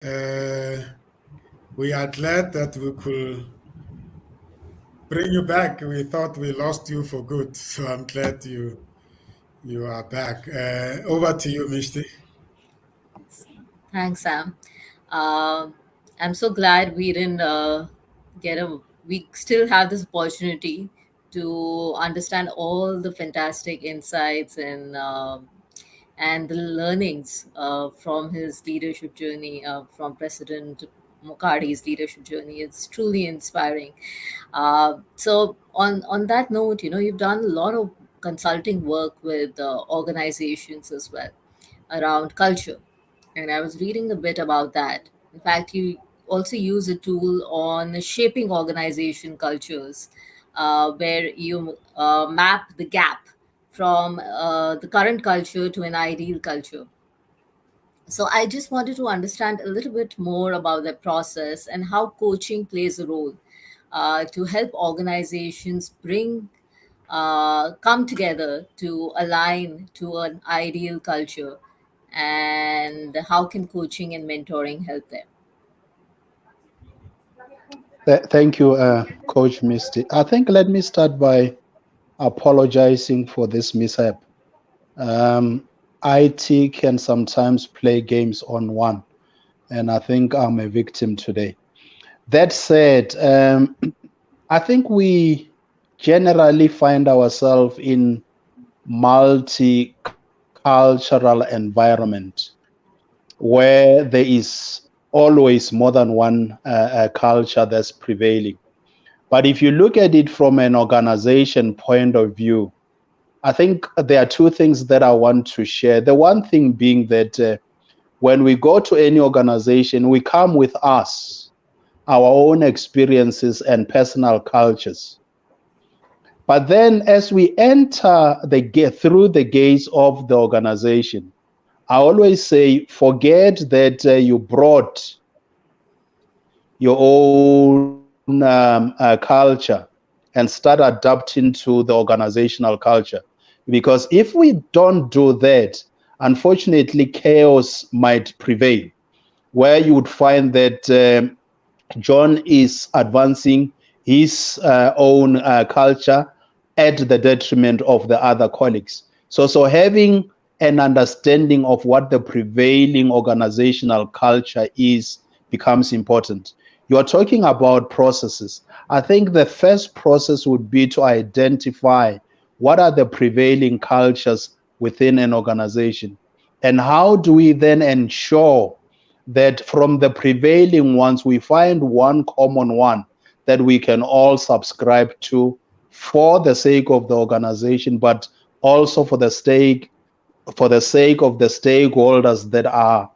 We are glad that we could bring you back. We thought we lost you for good, so I'm glad you are back. Over to you, Mishti. Thanks, Sam. Um I'm so glad we didn't we still have this opportunity to understand all the fantastic insights and the learnings from his leadership journey, from President Mokadi's leadership journey. It's truly inspiring. So on that note, you've done a lot of consulting work with organizations as well around culture, and I was reading a bit about that. In fact, you also use a tool on shaping organization cultures, where you map the gap from the current culture to an ideal culture. So I just wanted to understand a little bit more about the process and how coaching plays a role to help organizations come together to align to an ideal culture, and how can coaching and mentoring help them? Thank you, Coach Misty. I think let me start by apologizing for this mishap. Um, IT can sometimes play games on one, and I think I'm a victim today. That said, I think we generally find ourselves in multicultural environment where there is always more than one culture that's prevailing. But if you look at it from an organization point of view, I think there are two things that I want to share. The one thing being that when we go to any organization, we come with us, our own experiences and personal cultures. But then as we enter through the gates of the organization, I always say, forget that you brought your own culture and start adapting to the organizational culture. Because if we don't do that, unfortunately, chaos might prevail, where you would find that John is advancing his own culture at the detriment of the other colleagues. So having an understanding of what the prevailing organizational culture is becomes important. You are talking about processes. I think the first process would be to identify what are the prevailing cultures within an organization, and how do we then ensure that from the prevailing ones we find one common one that we can all subscribe to for the sake of the organization, but also for the sake of the stakeholders that are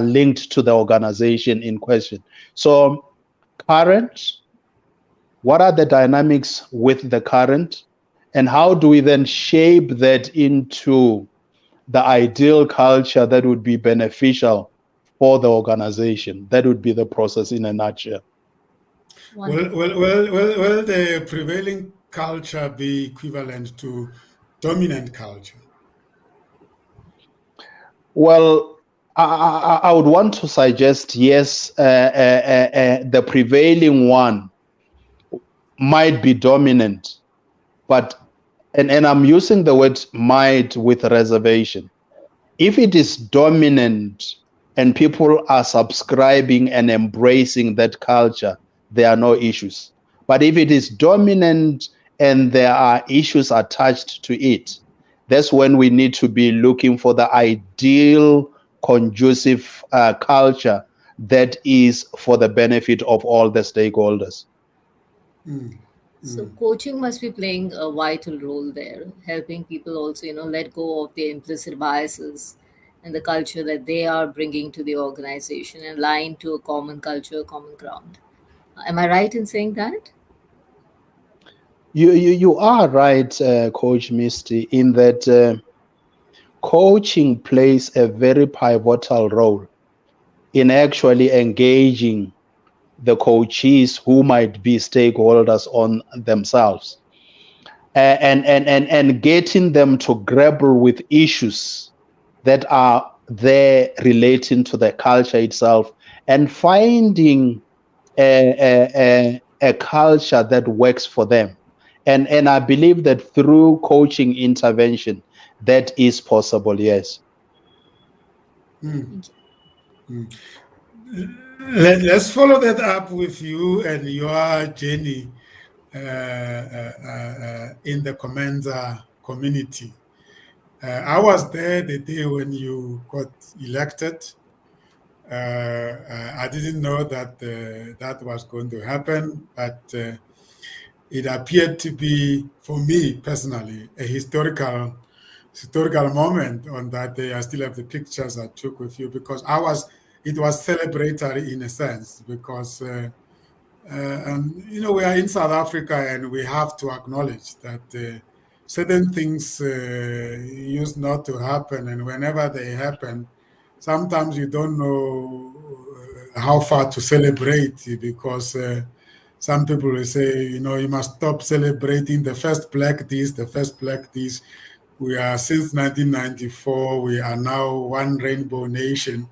linked to the organization in question. So current, what are the dynamics with the current, and how do we then shape that into the ideal culture that would be beneficial for the organization? That would be the process in a nutshell. Wonderful. Will the prevailing culture be equivalent to dominant culture? Well, I would want to suggest yes, the prevailing one might be dominant, but and I'm using the word might with reservation. If it is dominant and people are subscribing and embracing that culture, there are no issues. But if it is dominant and there are issues attached to it, that's when we need to be looking for the ideal conducive culture that is for the benefit of all the stakeholders. Mm, So mm. coaching must be playing a vital role there, helping people also, let go of their implicit biases and the culture that they are bringing to the organization and align to a common culture, common ground. Am I right in saying that? You are right, Coach Misty, in that coaching plays a very pivotal role in actually engaging the coaches who might be stakeholders on themselves, and getting them to grapple with issues that are there relating to the culture itself and finding a culture that works for them. And I believe that through coaching intervention, that is possible, yes. Let's follow that up with you and your journey in the COMENSA community. I was there the day when you got elected. I didn't know that that was going to happen, but it appeared to be, for me personally, a historical moment on that day. I still have the pictures I took with you because it was celebratory in a sense because we are in South Africa and we have to acknowledge that certain things used not to happen, and whenever they happen, sometimes you don't know how far to celebrate because some people will say, you must stop celebrating the first black this, the first black this. We are since 1994. We are now one rainbow nation.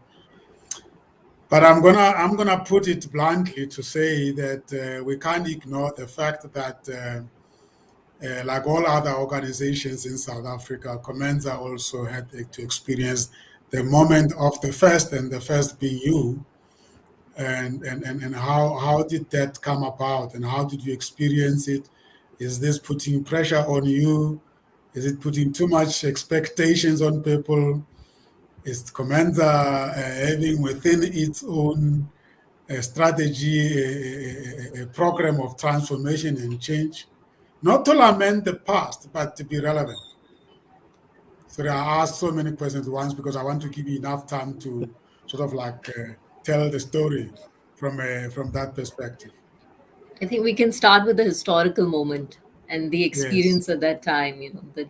But I'm gonna put it bluntly to say that we can't ignore the fact that, like all other organizations in South Africa, COMENSA also had to experience the moment of the first, and the first being you. And how did that come about, and how did you experience it? Is this putting pressure on you? Is it putting too much expectations on people? Is COMENSA having within its own strategy a program of transformation and change? Not to lament the past, but to be relevant. So I asked so many questions once because I want to give you enough time to sort of like tell the story from that perspective. I think we can start with the historical moment and the Yes, experience at that time. That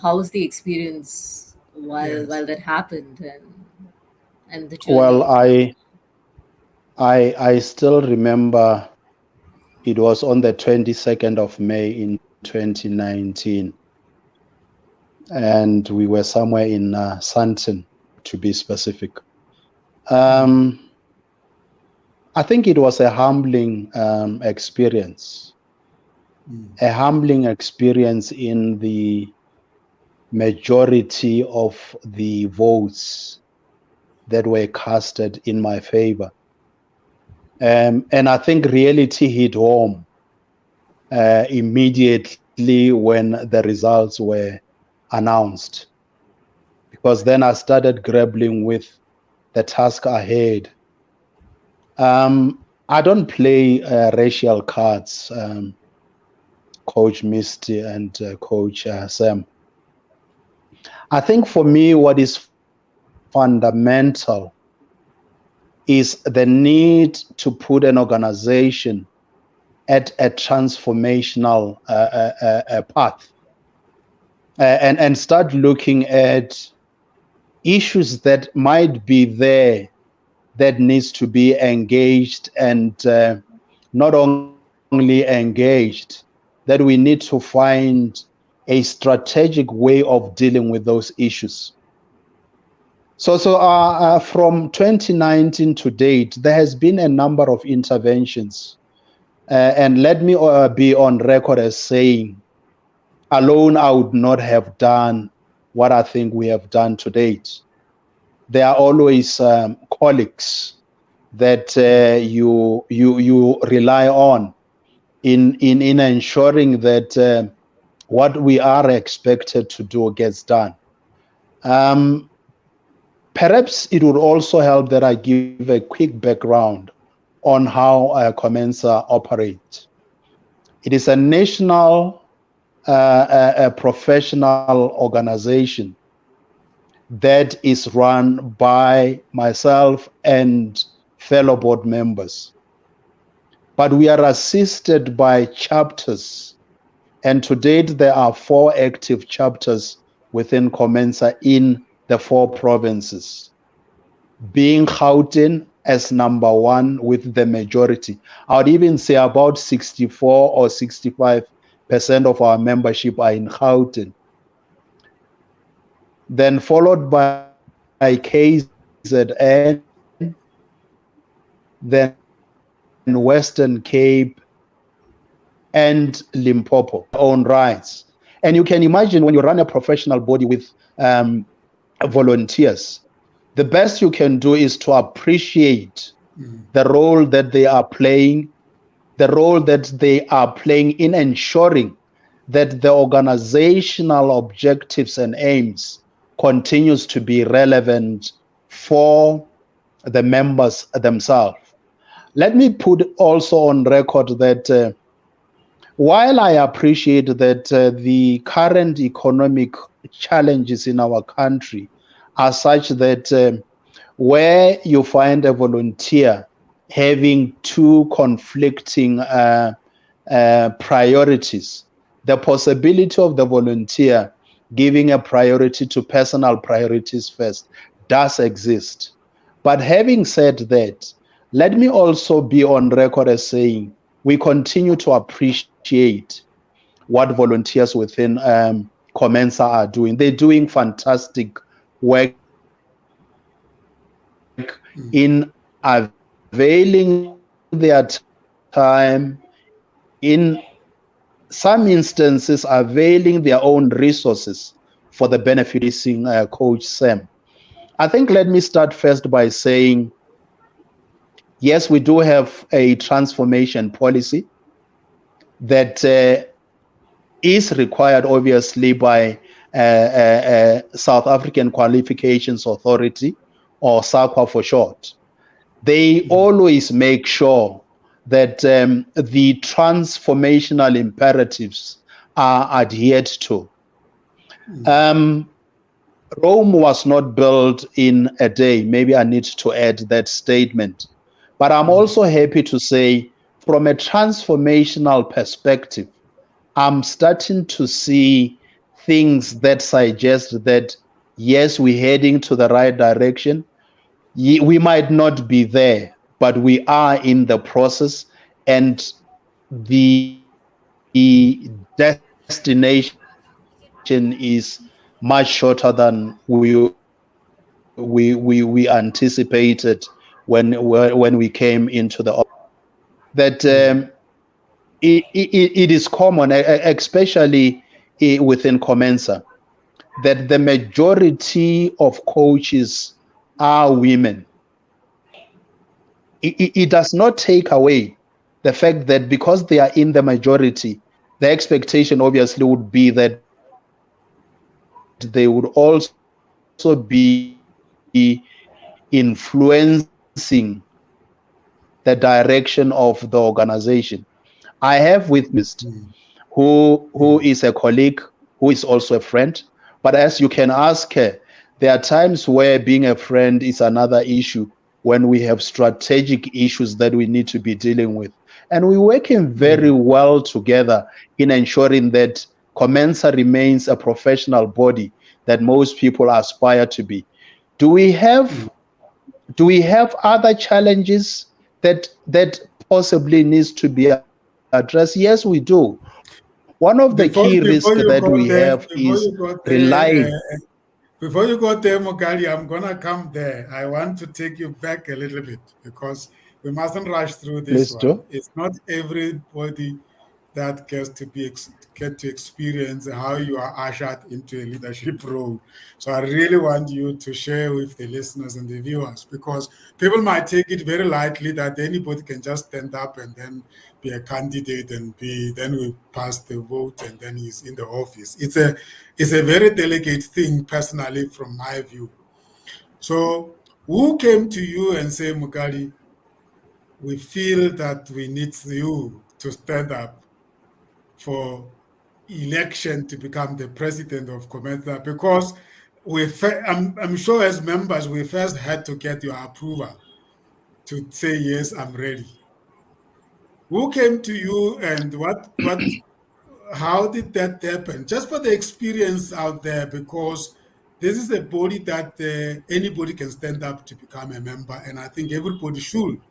how was the experience yes. while that happened, and the Well, journey. I still remember it was on the 22nd of May in 2019, and we were somewhere in Sandton, to be specific. I think it was a humbling experience, a humbling experience in the majority of the votes that were casted in my favor. And I think reality hit home immediately when the results were announced, because then I started grappling with the task ahead. I don't play racial cards, Coach Misty and Coach Sam. I think for me, what is fundamental is the need to put an organization at a transformational path and start looking at issues that might be there that needs to be engaged, and not only engaged, that we need to find a strategic way of dealing with those issues. So from 2019 to date, there has been a number of interventions. And let me be on record as saying, alone I would not have done what I think we have done to date. There are always colleagues that you rely on in ensuring that what we are expected to do gets done. Perhaps it would also help that I give a quick background on how COMENSA operates. It is a national a professional organization that is run by myself and fellow board members. But we are assisted by chapters, and to date there are 4 active chapters within COMENSA in the 4 provinces, being Gauteng as number 1 with the majority. I would even say about 64 or 65% of our membership are in Gauteng. Then followed by KZN, then Western Cape, and Limpopo, own rights. And you can imagine when you run a professional body with volunteers, the best you can do is to appreciate the role that they are playing, the role that they are playing in ensuring that the organizational objectives and aims continues to be relevant for the members themselves. Let me put also on record that while I appreciate that the current economic challenges in our country are such that where you find a volunteer having two conflicting priorities, the possibility of the volunteer giving a priority to personal priorities first does exist. But having said that, let me also be on record as saying we continue to appreciate what volunteers within COMENSA are doing. They're doing fantastic work in availing their time, in some instances availing their own resources for the benefiting Coach Sam. I think let me start first by saying, yes, we do have a transformation policy that is required obviously by South African Qualifications Authority, or SAQA for short. They always make sure that the transformational imperatives are adhered to. Rome was not built in a day. Maybe I need to add that statement. But I'm also happy to say, from a transformational perspective, I'm starting to see things that suggest that, yes, we're heading to the right direction. We might not be there, but we are in the process, and the destination is much shorter than we anticipated when we came into the office. That it is common, especially within COMENSA, that the majority of coaches are women. It does not take away the fact that because they are in the majority, the expectation obviously would be that they would also be influencing the direction of the organization. I have witnessed who is a colleague, who is also a friend. But as you can ask her, there are times where being a friend is another issue when we have strategic issues that we need to be dealing with. And we're working very well together in ensuring that COMENSA remains a professional body that most people aspire to be. Do we have other challenges that possibly needs to be addressed? Yes, we do. One of the key risks that we have is relying. Before you go there, Mokadi, I'm going to come there. I want to take you back a little bit because we mustn't rush through this one. It's not everybody that gets to get to experience how you are ushered into a leadership role. So I really want you to share with the listeners and the viewers, because people might take it very lightly that anybody can just stand up and then be a candidate and then we pass the vote and then he's in the office. It's a very delicate thing, personally, from my view. So who came to you and say, Mokadi, we feel that we need you to stand up for election to become the president of COMENSA? Because I'm sure as members, we first had to get your approval to say, yes, I'm ready. Who came to you and how did that happen? Just for the experience out there, because this is a body that anybody can stand up to become a member, and I think everybody should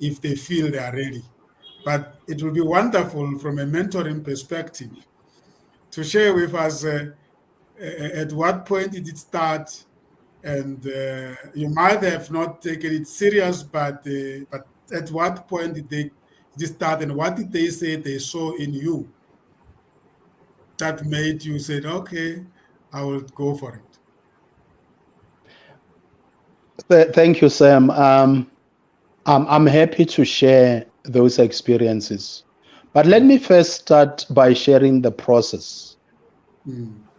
if they feel they are ready. But it will be wonderful from a mentoring perspective to share with us at what point did it start, and you might have not taken it serious, but at what point did they start, and what did they say they saw in you that made you say, okay, I will go for it? Thank you, Sam. I'm happy to share those experiences. But let me first start by sharing the process.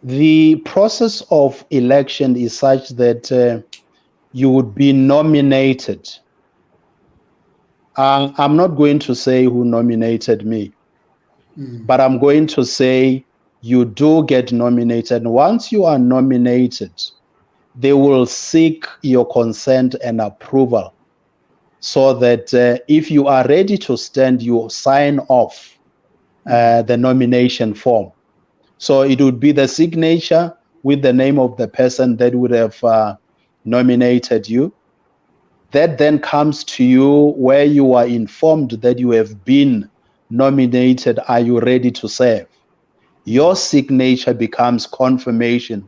The process of election is such that you would be nominated. I'm not going to say who nominated me, but I'm going to say you do get nominated. Once you are nominated, they will seek your consent and approval so that if you are ready to stand, you sign off the nomination form. So it would be the signature with the name of the person that would have nominated you. That then comes to you where you are informed that you have been nominated. Are you ready to serve? Your signature becomes confirmation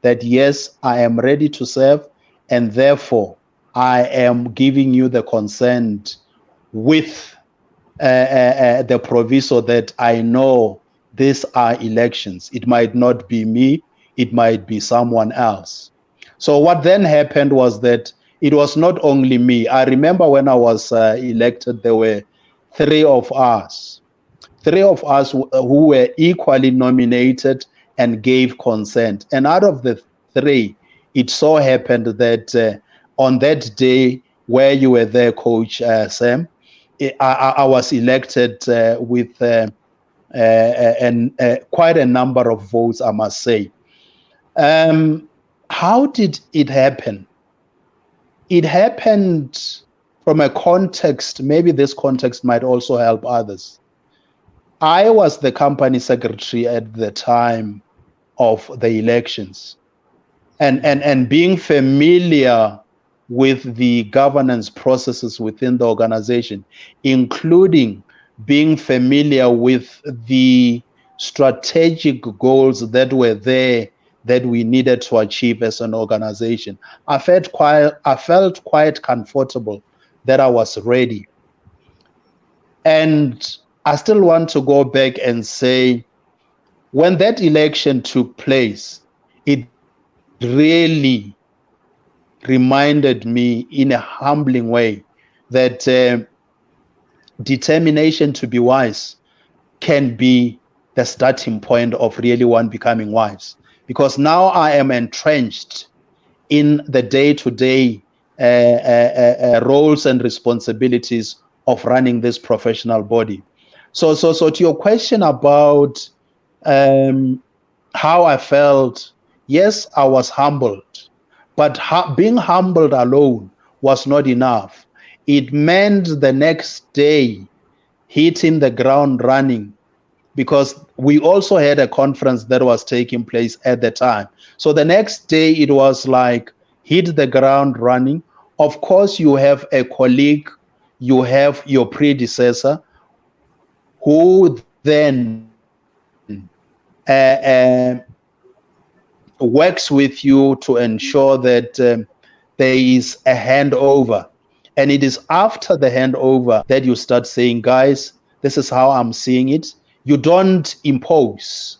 that yes, I am ready to serve, and therefore I am giving you the consent with the proviso that I know these are elections. It might not be me, it might be someone else. So what then happened was that it was not only me. I remember when I was elected, there were three of us who were equally nominated and gave consent. And out of the three, it so happened that on that day where you were there, Coach Sam, I was elected with quite a number of votes, I must say. How did it happen? It happened from a context, maybe this context might also help others. I was the company secretary at the time of the elections. And being familiar with the governance processes within the organization, including being familiar with the strategic goals that were there that we needed to achieve as an organization, I felt quite comfortable that I was ready. And I still want to go back and say, when that election took place, it really reminded me in a humbling way that determination to be wise can be the starting point of really one becoming wise. Because now I am entrenched in the day-to-day roles and responsibilities of running this professional body. So to your question about how I felt, yes, I was humbled, but being humbled alone was not enough. It meant the next day hitting the ground running, because we also had a conference that was taking place at the time. So the next day it was like hit the ground running. Of course, you have a colleague, you have your predecessor who then works with you to ensure that there is a handover. And it is after the handover that you start saying, guys, this is how I'm seeing it. You don't impose.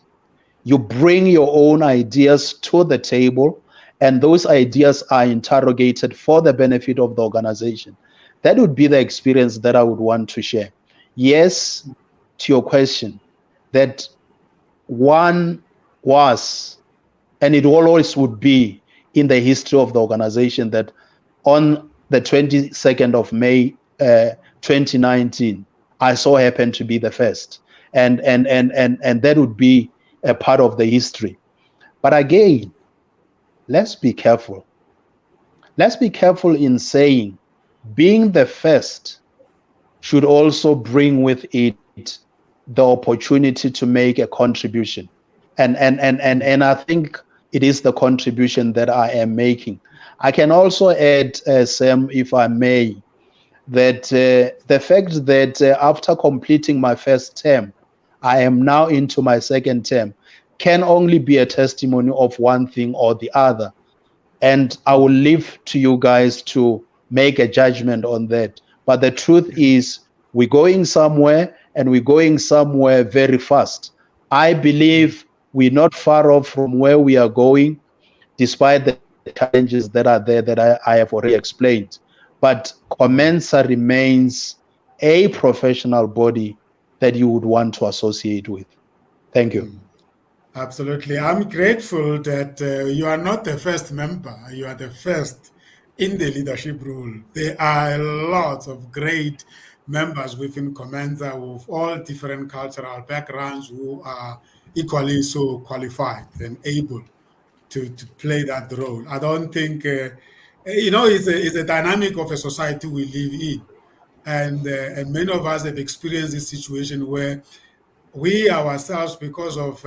You bring your own ideas to the table, and those ideas are interrogated for the benefit of the organization. That would be the experience that I would want to share. Yes, to your question, that one was, and it always would be in the history of the organization, that on the 22nd of May 2019, I so happened to be the first. And that would be a part of the history. But again, let's be careful. Let's be careful in saying being the first should also bring with it the opportunity to make a contribution. And I think it is the contribution that I am making. I can also add, Sam, if I may, that the fact that after completing my first term, I am now into my second term, can only be a testimony of one thing or the other. And I will leave to you guys to make a judgment on that. But the truth is, we're going somewhere, and we're going somewhere very fast. I believe we're not far off from where we are going, despite the challenges that are there that I have already explained. But COMENSA remains a professional body that you would want to associate with. Thank you. Absolutely. I'm grateful that you are not the first member, you are the first in the leadership role. There are lots of great members within COMENSA with all different cultural backgrounds who are equally so qualified and able to play that role. I don't think, it's a dynamic of a society we live in. And many of us have experienced this situation where we ourselves, because of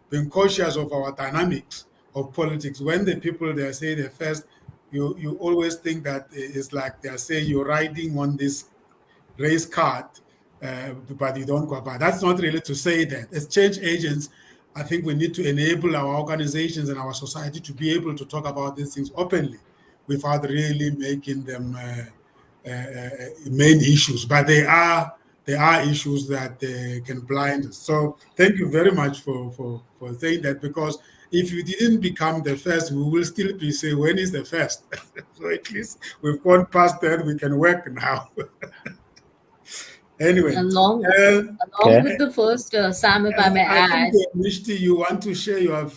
being cautious of our dynamics of politics, when the people they say the first, you always think that it's like they're saying you're riding on this race card, but you don't go by. That's not really to say that. As change agents, I think we need to enable our organizations and our society to be able to talk about these things openly without really making them main issues. But there are issues that can blind us. So thank you very much for saying that, because if you didn't become the first, we will still be saying, when is the first? So at least we've gone past that, we can work now. Anyway, Along Okay. with the first, Sam, if I may I think, add. Mishti, you want to share your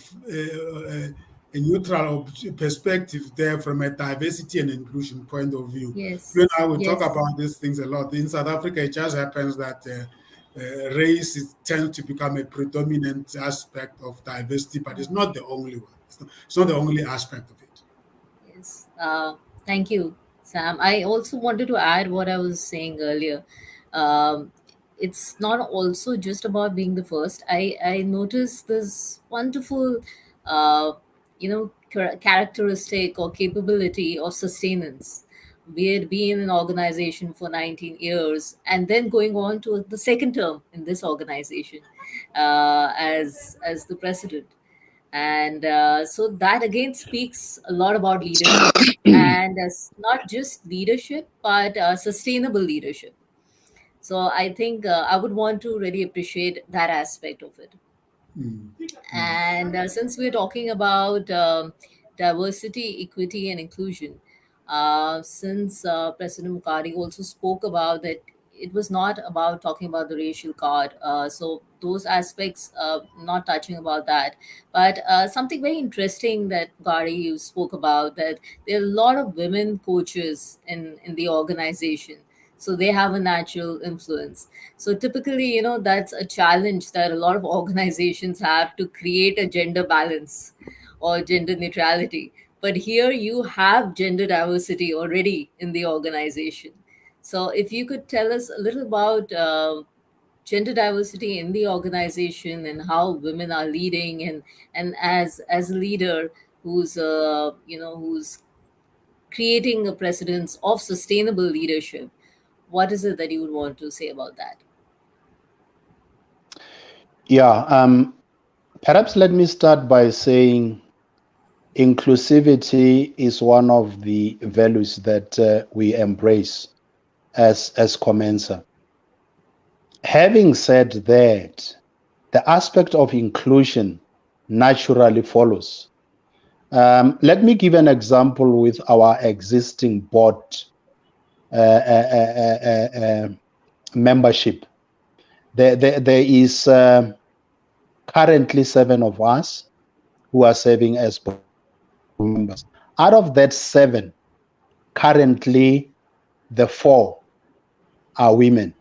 a neutral perspective there from a diversity and inclusion point of view. Yes, You and I will talk yes. about these things a lot. In South Africa, it just happens that race tends to become a predominant aspect of diversity, but it's not the only one. It's not the only aspect of it. Yes. Thank you, Sam. I also wanted to add what I was saying earlier. Um, it's not also just about being the first. I noticed this wonderful, characteristic or capability of sustenance. Be it being in an organization for 19 years and then going on to the second term in this organization as the president, and so that again speaks a lot about leadership, and not just leadership but sustainable leadership. So I think I would want to really appreciate that aspect of it. Mm, mm, And since we're talking about diversity, equity, and inclusion, since President Mukadi also spoke about that, it was not about talking about the racial card. So those aspects, not touching about that, but something very interesting that Mukadi you spoke about, that there are a lot of women coaches in the organization. So they have a natural influence. So typically, that's a challenge that a lot of organizations have, to create a gender balance or gender neutrality. But here you have gender diversity already in the organization. So if you could tell us a little about gender diversity in the organization and how women are leading, and as a leader who's creating a precedence of sustainable leadership, what is it that you would want to say about that? Yeah. Perhaps let me start by saying inclusivity is one of the values that we embrace as COMENSA. Having said that, the aspect of inclusion naturally follows. Let me give an example with our existing board membership. There is currently 7 of us who are serving as board members. Out of that 7, currently the 4 are women.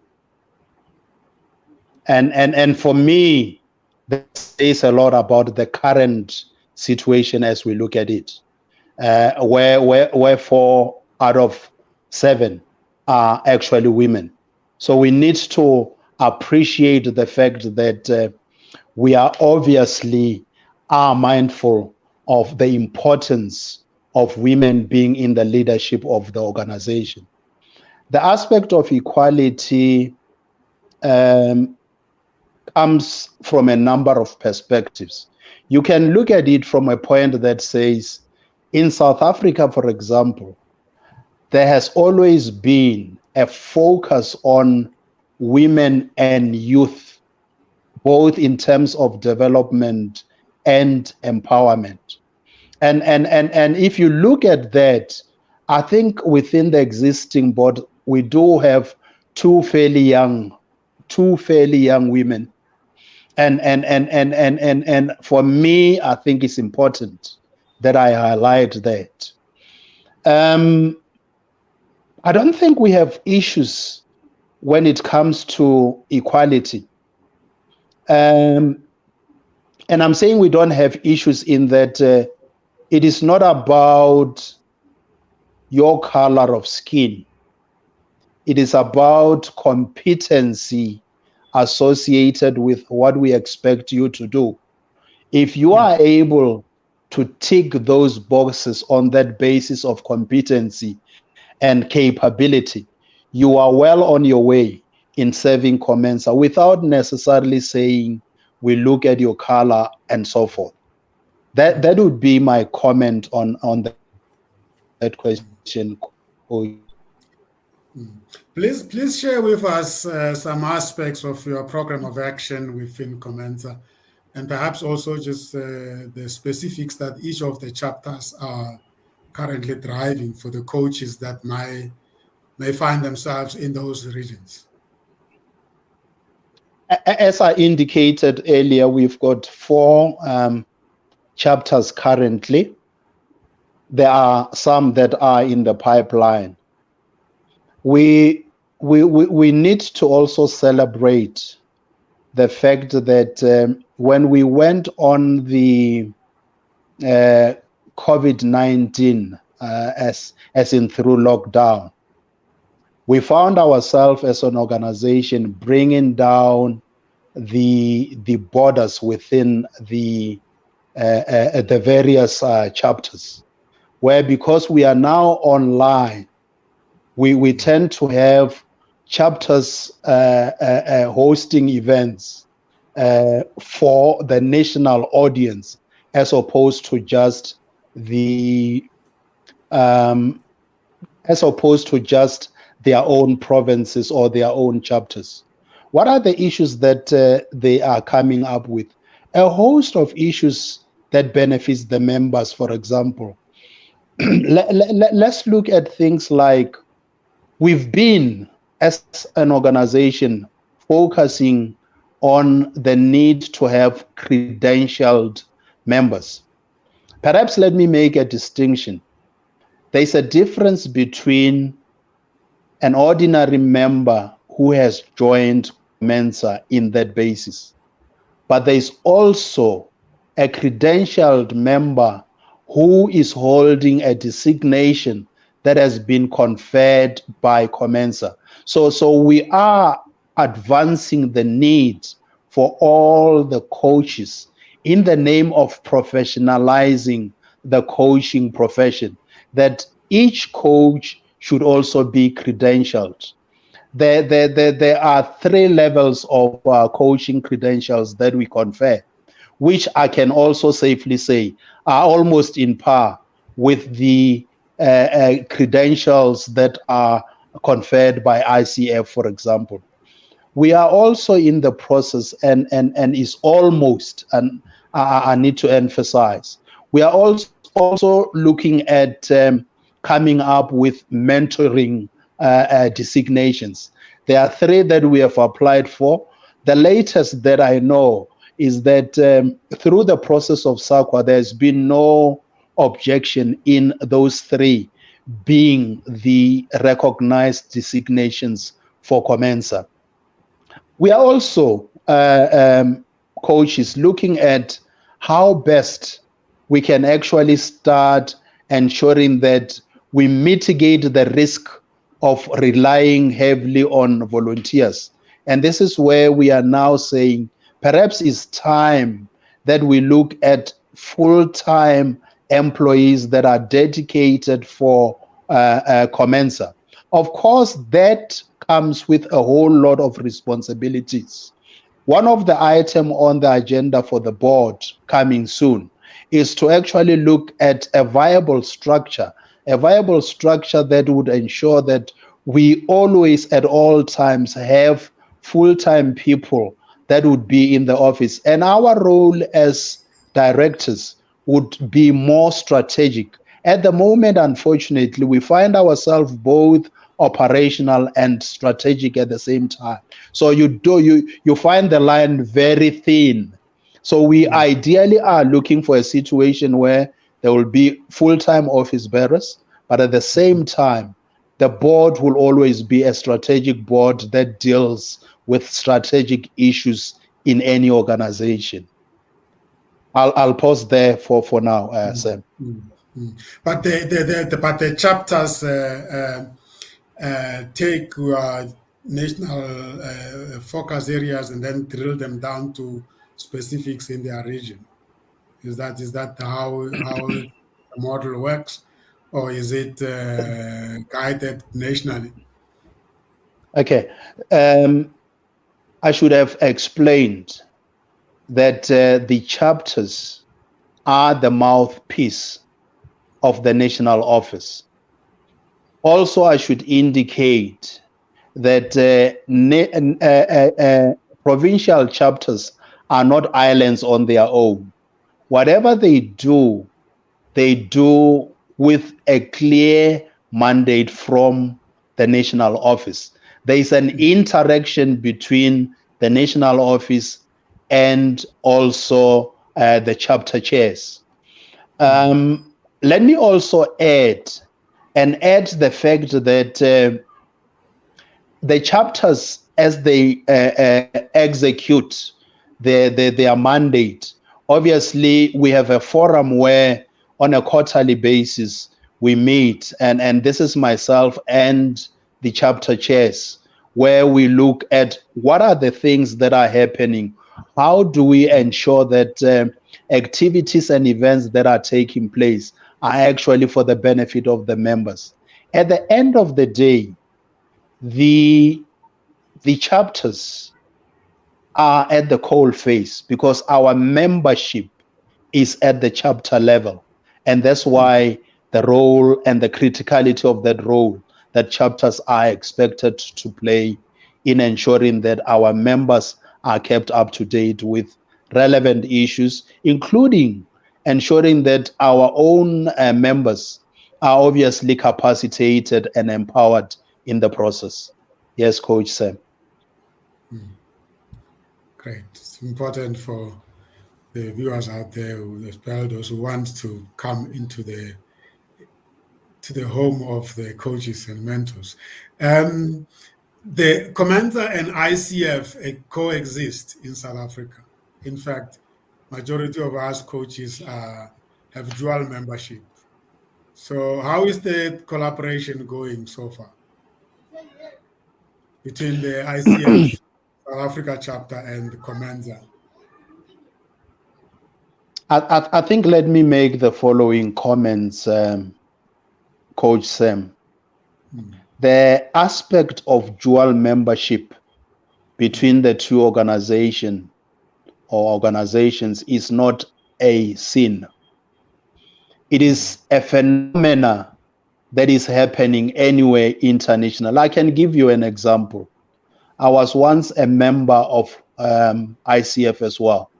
And for me, that says a lot about the current situation as we look at it, where 4 out of 7 are actually women. So we need to appreciate the fact that we are obviously mindful of the importance of women being in the leadership of the organization. The aspect of equality comes from a number of perspectives. You can look at it from a point that says In South Africa, for example, there has always been a focus on women and youth, both in terms of development and empowerment. And if you look at that, I think within the existing board, we do have two fairly young women. And for me, I think it's important that I highlight that. I don't think we have issues when it comes to equality. And I'm saying we don't have issues in that it is not about your color of skin. It is about competency associated with what we expect you to do. If you are able to tick those boxes on that basis of competency and capability, you are well on your way in serving COMENSA without necessarily saying we look at your color and so forth. That would be my comment on that question, Coach. Please share with us some aspects of your program of action within COMENSA, and perhaps also just the specifics that each of the chapters are currently driving for the coaches that may find themselves in those regions. As I indicated earlier, we've got 4 chapters currently. There are some that are in the pipeline. We need to also celebrate the fact that when we went on the COVID-19, as in through lockdown, we found ourselves as an organization bringing down the borders within the various chapters, where because we are now online, we tend to have chapters hosting events for the national audience, as opposed to just their own provinces or their own chapters. What are the issues that they are coming up with? A host of issues that benefits the members. For example, let's look at things like we've been, as an organization, focusing on the need to have credentialed members. Perhaps let me make a distinction. There's a difference between an ordinary member who has joined COMENSA in that basis, but there's also a credentialed member who is holding a designation that has been conferred by COMENSA. So we are advancing the need for all the coaches in the name of professionalizing the coaching profession, that each coach should also be credentialed. There are 3 levels of coaching credentials that we confer, which I can also safely say are almost in par with the credentials that are conferred by ICF, for example. We are also in the process, and is almost, and I need to emphasize, we are also looking at coming up with mentoring designations. There are 3 that we have applied for. The latest that I know is that through the process of SAQA, there's been no objection in those 3 being the recognized designations for COMENSA. We are also, coaches, looking at how best we can actually start ensuring that we mitigate the risk of relying heavily on volunteers. And this is where we are now saying perhaps it's time that we look at full-time employees that are dedicated for COMENSA. Of course, that comes with a whole lot of responsibilities. One of the items on the agenda for the board coming soon is to actually look at a viable structure that would ensure that we always at all times have full-time people that would be in the office. And our role as directors would be more strategic. At the moment, unfortunately, we find ourselves both operational and strategic at the same time. So you find the line very thin. So we ideally are looking for a situation where there will be full-time office bearers, but at the same time, the board will always be a strategic board that deals with strategic issues in any organization. I'll pause there for now, Sam. But the chapters take national focus areas and then drill them down to specifics in their region. Is that how the model works, or is it guided nationally? Okay, I should have explained that the chapters are the mouthpiece of the national office. Also, I should indicate that provincial chapters are not islands on their own. Whatever they do with a clear mandate from the national office. There is an interaction between the national office and also the chapter chairs. Let me also add the fact that the chapters, as they execute their mandate, obviously we have a forum where on a quarterly basis we meet, and this is myself and the chapter chairs, where we look at what are the things that are happening. How do we ensure that activities and events that are taking place are actually for the benefit of the members? At the end of the day, the chapters are at the coal face because our membership is at the chapter level. And that's why the role and the criticality of that role that chapters are expected to play in ensuring that our members are kept up to date with relevant issues, including ensuring that our own members are obviously capacitated and empowered in the process. Yes, Coach Sam. Great. It's important for the viewers out there, especially those who want to come into the home of the coaches and mentors. The COMENSA and ICF coexist in South Africa. In fact, majority of us coaches have dual membership. So how is the collaboration going so far between the ICF South Africa chapter and the COMENSA? I think let me make the following comments, Coach Sam. The aspect of dual membership between the two organizations is not a sin. It is a phenomena that is happening anywhere international. I can give you an example. I was once a member of ICF as well,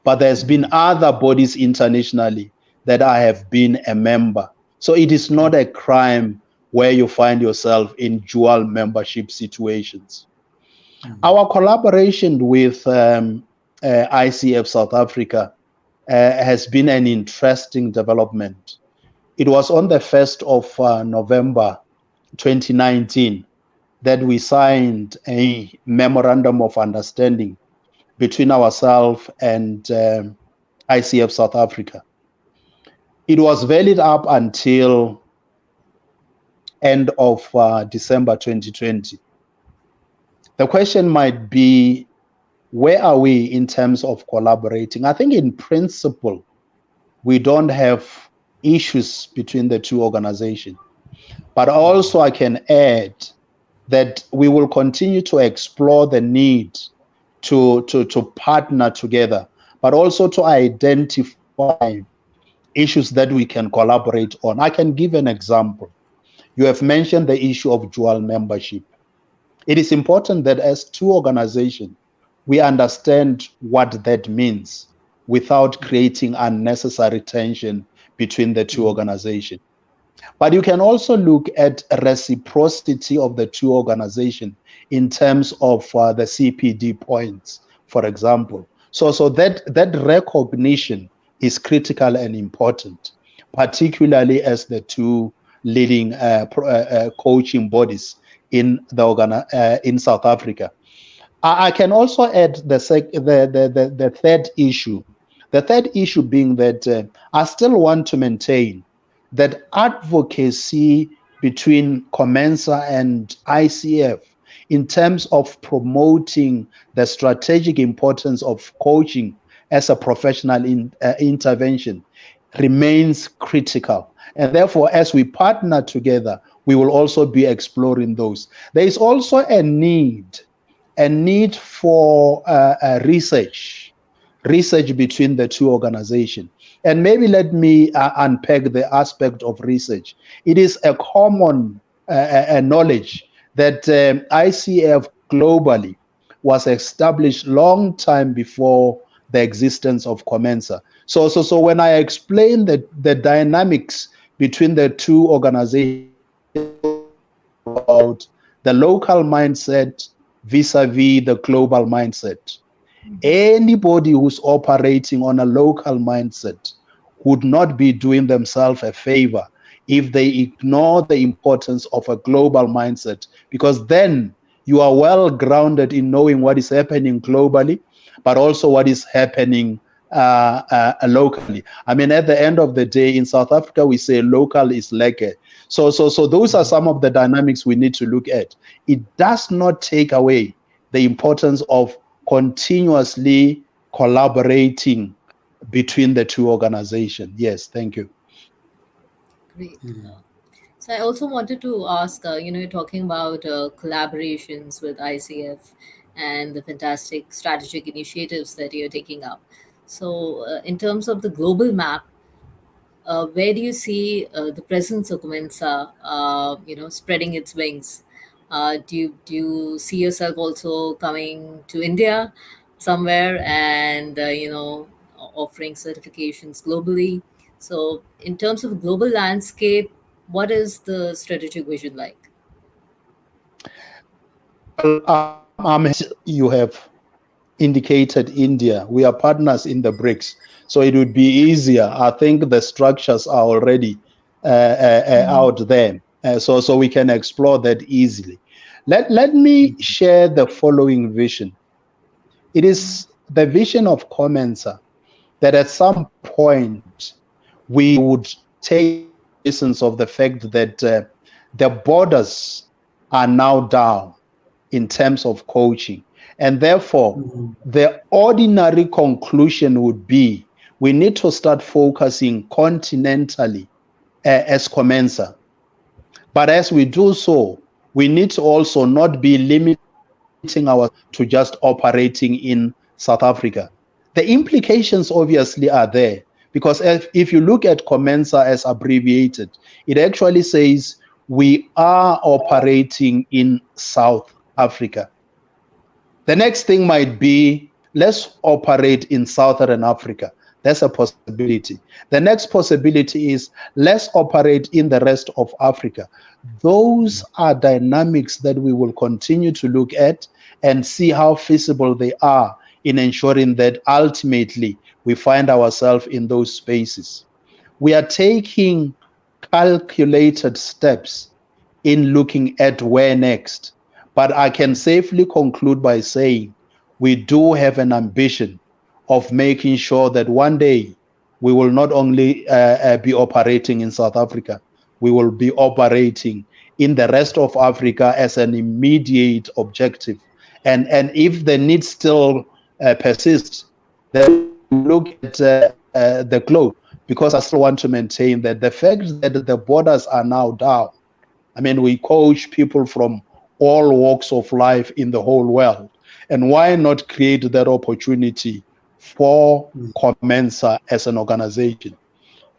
but there's been other bodies internationally that I have been a member. So it is not a crime where you find yourself in dual membership situations. Our collaboration with ICF South Africa has been an interesting development. It was on the 1st of November 2019 that we signed a memorandum of understanding between ourselves and ICF South Africa. It was valid up until end of December 2020. The question might be, where are we in terms of collaborating? I think in principle, we don't have issues between the two organizations. But also I can add that we will continue to explore the need to partner together, but also to identify issues that we can collaborate on. I can give an example. You have mentioned the issue of dual membership. It is important that as two organizations, we understand what that means without creating unnecessary tension between the two organizations. But you can also look at reciprocity of the two organizations in terms of the CPD points, for example. So that recognition is critical and important, particularly as the two leading coaching bodies in in South Africa. I can also add the third issue. The third issue being that I still want to maintain that advocacy between COMENSA and ICF in terms of promoting the strategic importance of coaching as a professional intervention remains critical. And therefore, as we partner together, we will also be exploring those. There is also a need for research between the two organizations. And maybe let me unpack the aspect of research. It is a common knowledge that ICF globally was established long time before the existence of COMENSA. So when I explain the dynamics between the two organizations about the local mindset vis-a-vis the global mindset, anybody who's operating on a local mindset would not be doing themselves a favor if they ignore the importance of a global mindset, because then you are well grounded in knowing what is happening globally, but also what is happening locally. I mean, at the end of the day, in South Africa, we say local is leke. So those are some of the dynamics we need to look at. It does not take away the importance of continuously collaborating between the two organizations. Yes, thank you. Great. So I also wanted to ask, you're talking about collaborations with ICF and the fantastic strategic initiatives that you're taking up. So in terms of the global map, where do you see the presence of COMENSA, spreading its wings? Do you see yourself also coming to India somewhere and offering certifications globally? So in terms of global landscape, what is the strategic vision like? Well, you have indicated India. We are partners in the BRICS, so it would be easier. I think the structures are already out there, so we can explore that easily. Let me share the following vision. It is the vision of COMENSA that at some point we would take essence of the fact that the borders are now down in terms of coaching. And therefore, the ordinary conclusion would be we need to start focusing continentally as COMENSA. But as we do so, we need to also not be limiting ourselves to just operating in South Africa. The implications obviously are there, because if you look at COMENSA as abbreviated, it actually says we are operating in South Africa. The next thing might be, let's operate in Southern Africa. That's a possibility. The next possibility is, let's operate in the rest of Africa. Those are dynamics that we will continue to look at and see how feasible they are in ensuring that ultimately we find ourselves in those spaces. We are taking calculated steps in looking at where next. But I can safely conclude by saying we do have an ambition of making sure that one day we will not only be operating in South Africa, we will be operating in the rest of Africa as an immediate objective. And if the need still persists, then look at the globe, because I still want to maintain that the fact that the borders are now down, I mean, we coach people from all walks of life in the whole world. And why not create that opportunity for COMENSA as an organization?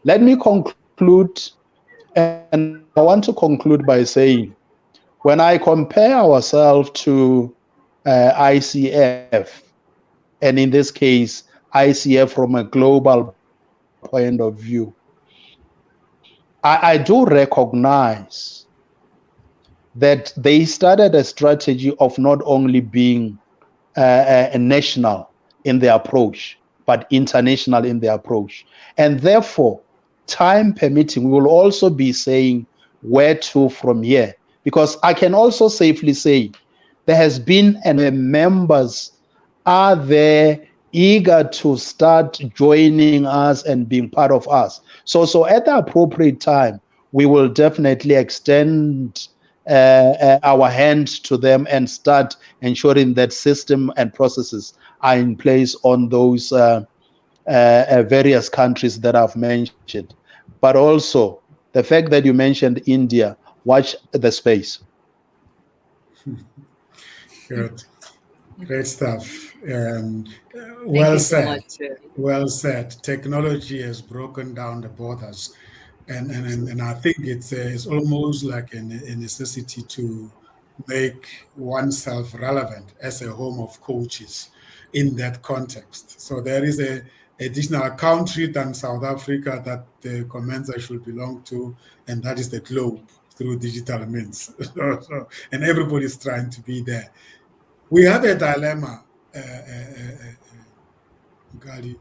Let me conclude, and I want to conclude by saying, when I compare ourselves to ICF, and in this case, ICF from a global point of view, I do recognize that they started a strategy of not only being national in their approach, but international in their approach. And therefore, time permitting, we will also be saying where to from here. Because I can also safely say there has been, and the members are there eager to start joining us and being part of us. So at the appropriate time, we will definitely extend our hand to them and start ensuring that system and processes are in place on those various countries that I've mentioned. But also, the fact that you mentioned India, watch the space. Good. Great stuff. Thank Well you so said. much, Ravi. Well said. Technology has broken down the borders, and I think it's almost like a necessity to make oneself relevant as a home of coaches in that context. So there is a additional country than South Africa that the COMENSA should belong to, and that is the globe through digital means. And everybody's trying to be there. We have a dilemma, Mokadi,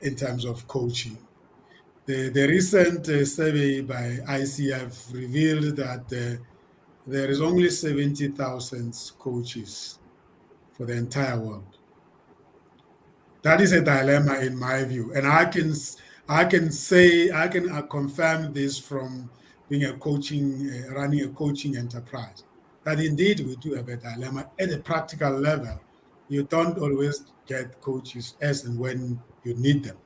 in terms of coaching. The recent survey by ICF revealed that there is only 70,000 coaches for the entire world. That is a dilemma in my view, and I can say I can confirm this from being running a coaching enterprise. That indeed we do have a dilemma at a practical level. You don't always get coaches as and when you need them.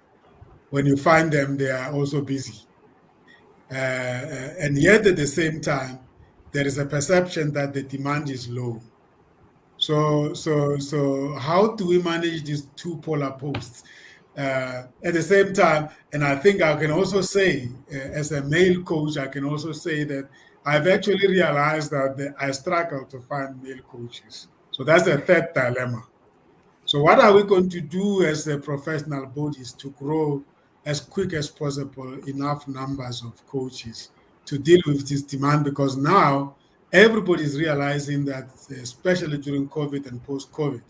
When you find them, they are also busy. And yet at the same time, there is a perception that the demand is low. So how do we manage these two polar posts? At the same time, and I think I can also say, as a male coach, I can also say that I've actually realized that I struggle to find male coaches. So that's the third dilemma. So what are we going to do as a professional bodies to grow as quick as possible enough numbers of coaches to deal with this demand? Because now everybody is realizing that, especially during COVID and post-COVID,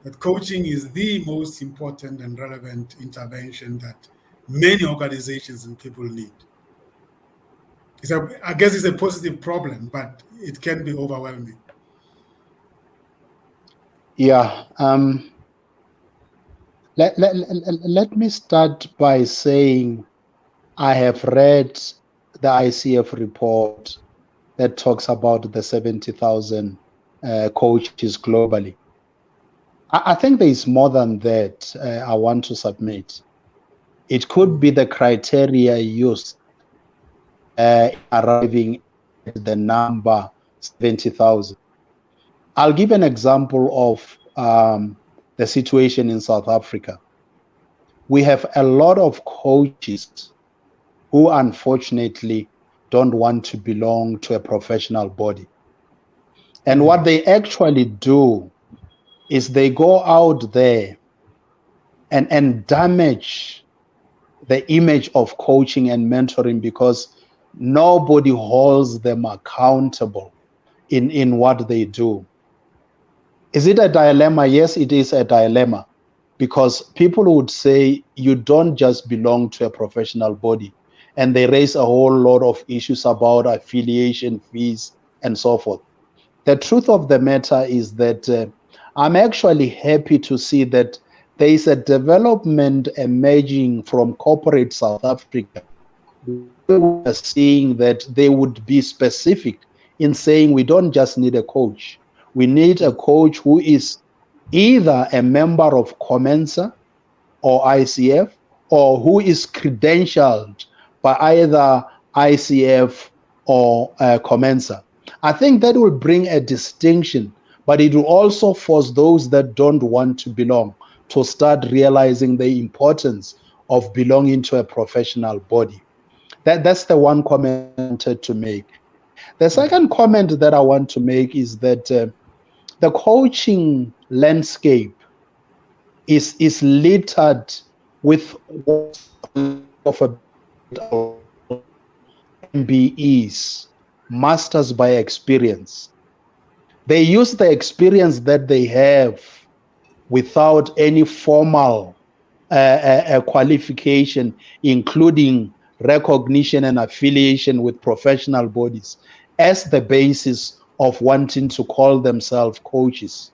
that coaching is the most important and relevant intervention that many organizations and people need. I guess it's a positive problem, but it can be overwhelming. Yeah. Let me start by saying I have read the ICF report that talks about the 70,000 coaches globally. I think there is more than that I want to submit. It could be the criteria used arriving at the number 70,000. I'll give an example of the situation in South Africa. We have a lot of coaches who unfortunately don't want to belong to a professional body. And what they actually do is they go out there and damage the image of coaching and mentoring because nobody holds them accountable in what they do. Is it a dilemma? Yes, it is a dilemma because people would say you don't just belong to a professional body, and they raise a whole lot of issues about affiliation fees and so forth. The truth of the matter is that I'm actually happy to see that there is a development emerging from corporate South Africa. We are seeing that they would be specific in saying we don't just need a coach. We need a coach who is either a member of COMENSA or ICF, or who is credentialed by either ICF or COMENSA. I think that will bring a distinction, but it will also force those that don't want to belong to start realizing the importance of belonging to a professional body. That's the one comment I wanted to make. The second comment that I want to make is that the coaching landscape is littered with what, for lack of a better, I'll call MBEs, masters by experience. They use the experience that they have without any formal qualification, including recognition and affiliation with professional bodies, as the basis of wanting to call themselves coaches.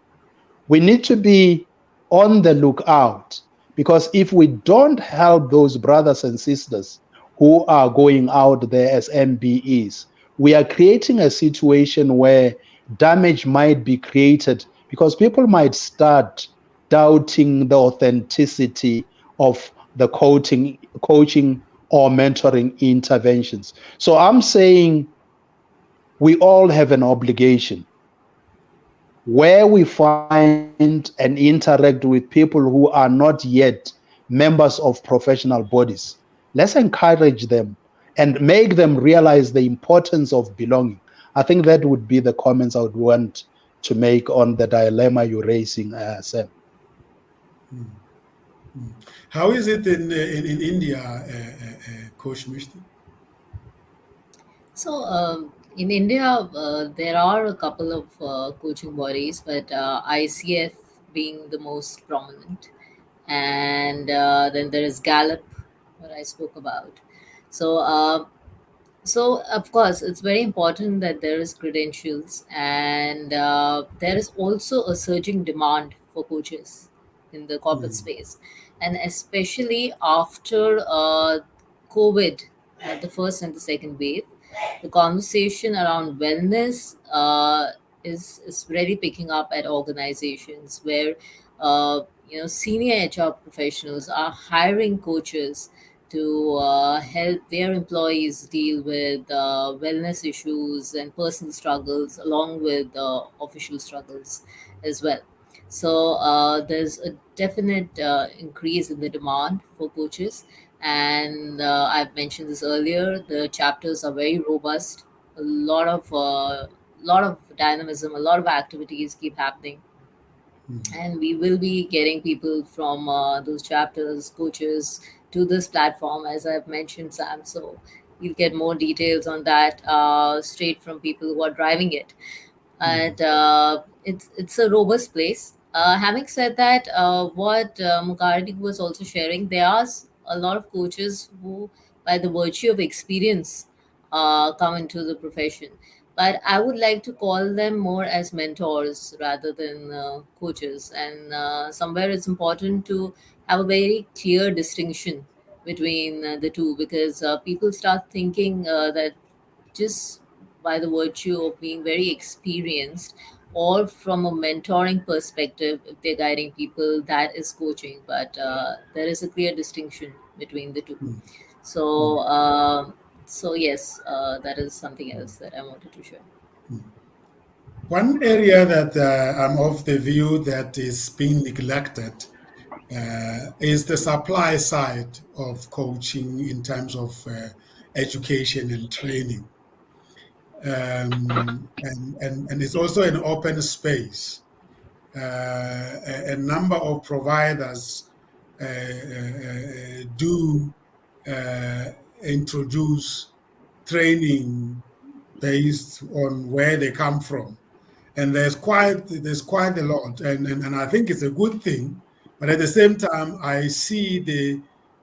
We need to be on the lookout, because if we don't help those brothers and sisters who are going out there as MBEs, we are creating a situation where damage might be created, because people might start doubting the authenticity of the coaching or mentoring interventions. So I'm saying we all have an obligation where we find and interact with people who are not yet members of professional bodies. Let's encourage them and make them realize the importance of belonging. I think that would be the comments I would want to make on the dilemma you're raising, Sam. How is it in India, Coach Mishti? So, in India, there are a couple of coaching bodies, but ICF being the most prominent. And then there is Gallup, what I spoke about. So, so of course, it's very important that there is credentials, and there is also a surging demand for coaches in the corporate space, and especially after COVID, the first and the second wave, the conversation around wellness is really picking up at organizations where senior HR professionals are hiring coaches to help their employees deal with wellness issues and personal struggles, along with official struggles as well. So there's a definite increase in the demand for coaches, and I've mentioned this earlier. The chapters are very robust. A lot of dynamism, a lot of activities keep happening, and we will be getting people from those chapters, coaches, to this platform, as I've mentioned, Sam. So you'll get more details on that straight from people who are driving it. And it's a robust place. Having said that, what Mukherjee was also sharing, there are a lot of coaches who, by the virtue of experience, come into the profession. But I would like to call them more as mentors rather than coaches. And somewhere it's important to have a very clear distinction between the two, because people start thinking that just by the virtue of being very experienced, or from a mentoring perspective, if they're guiding people, that is coaching. But there is a clear distinction between the two. So so yes, that is something else that I wanted to share. One area that I'm of the view that is being neglected is the supply side of coaching in terms of education and training. And it's also an open space. A number of providers do introduce training based on where they come from, and there's quite a lot, and I think it's a good thing. But at the same time, I see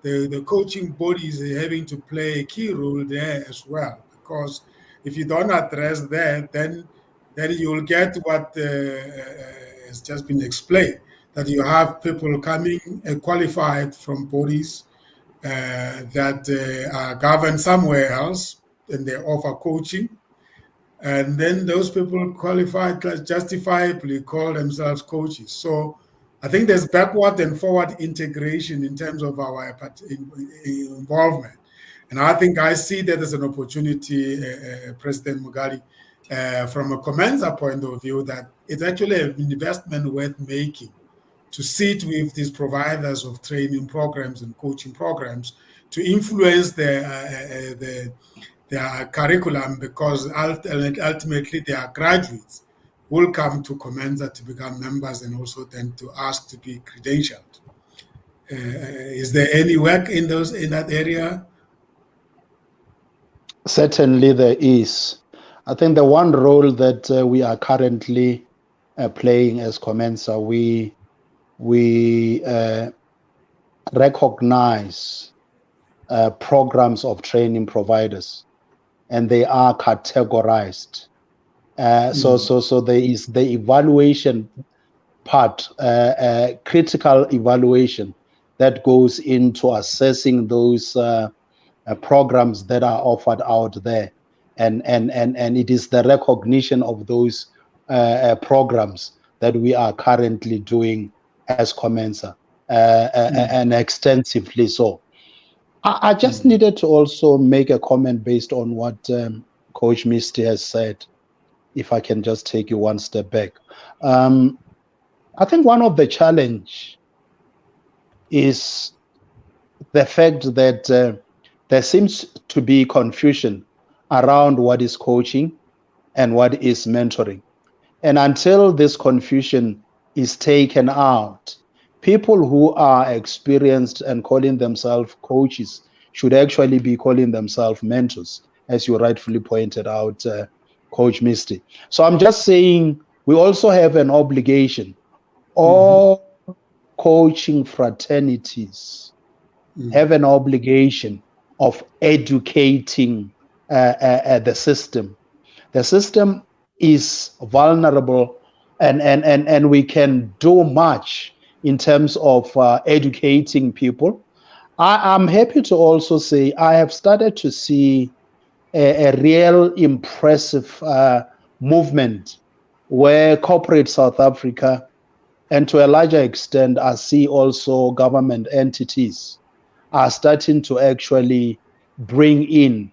the coaching bodies having to play a key role there as well, because if you don't address that, then you'll get what has just been explained, that you have people coming qualified from bodies that are governed somewhere else, and they offer coaching. And then those people qualified, justifiably call themselves coaches. So I think there's backward and forward integration in terms of our involvement. And I think I see that as an opportunity, President Mokadi, from a COMENSA point of view, that it's actually an investment worth making to sit with these providers of training programs and coaching programs to influence their curriculum, because ultimately their graduates will come to COMENSA to become members and also then to ask to be credentialed. Is there any work in that area? Certainly there is. I think the one role that we are currently playing as COMENSA, we recognize programs of training providers, and they are categorized. So there is the evaluation part, critical evaluation that goes into assessing those programs that are offered out there, and it is the recognition of those programs that we are currently doing as COMENSA, and extensively so. I just needed to also make a comment based on what Coach Misty has said, if I can just take you one step back. I think one of the challenge is the fact that there seems to be confusion around what is coaching and what is mentoring. And until this confusion is taken out, people who are experienced and calling themselves coaches should actually be calling themselves mentors, as you rightfully pointed out, Coach Misty. So I'm just saying we also have an obligation. All coaching fraternities have an obligation of educating the system. The system is vulnerable, and we can do much in terms of educating people. I'm happy to also say I have started to see a real impressive movement where corporate South Africa, and to a larger extent, I see also government entities, are starting to actually bring in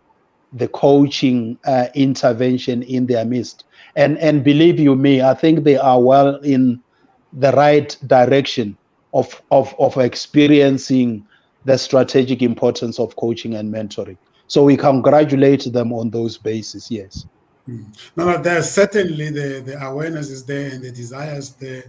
the coaching intervention in their midst. And believe you me, I think they are well in the right direction of experiencing the strategic importance of coaching and mentoring. So we congratulate them on those bases, yes. No, there's certainly the awareness is there and the desires there.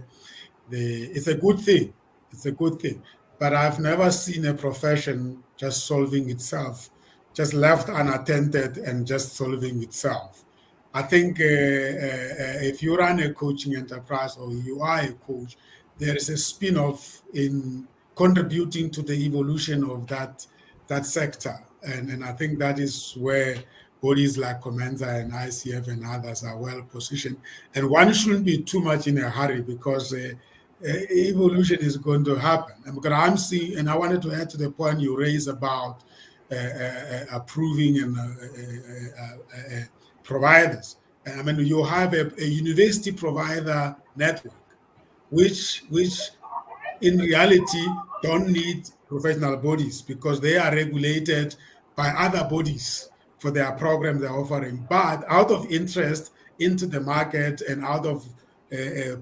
It's a good thing. It's a good thing. But I've never seen a profession just solving itself, just left unattended and just solving itself. I think if you run a coaching enterprise or you are a coach, there is a spin-off in contributing to the evolution of that sector. And I think that is where bodies like COMENSA and ICF and others are well positioned. And one shouldn't be too much in a hurry, because evolution is going to happen. And because I'm seeing, and I wanted to add to the point you raised about approving and providers. I mean, you have a university provider network, which in reality don't need professional bodies, because they are regulated by other bodies for their program they're offering. But out of interest into the market and out of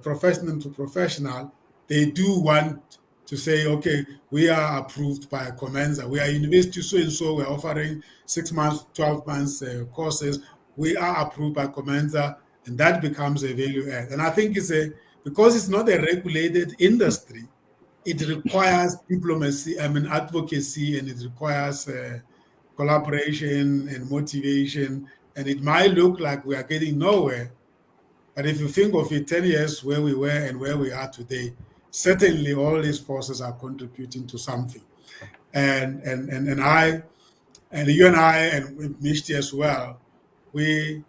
professional to professional, they do want to say, okay, we are approved by COMENSA. We are university so-and-so, we're offering 6 months, 12 months courses. We are approved by COMENSA, and that becomes a value add. And I think because it's not a regulated industry, it requires diplomacy, advocacy, and it requires collaboration and motivation. And it might look like we are getting nowhere, but if you think of it, 10 years where we were and where we are today, certainly all these forces are contributing to something. And you and I and Mishti as well, we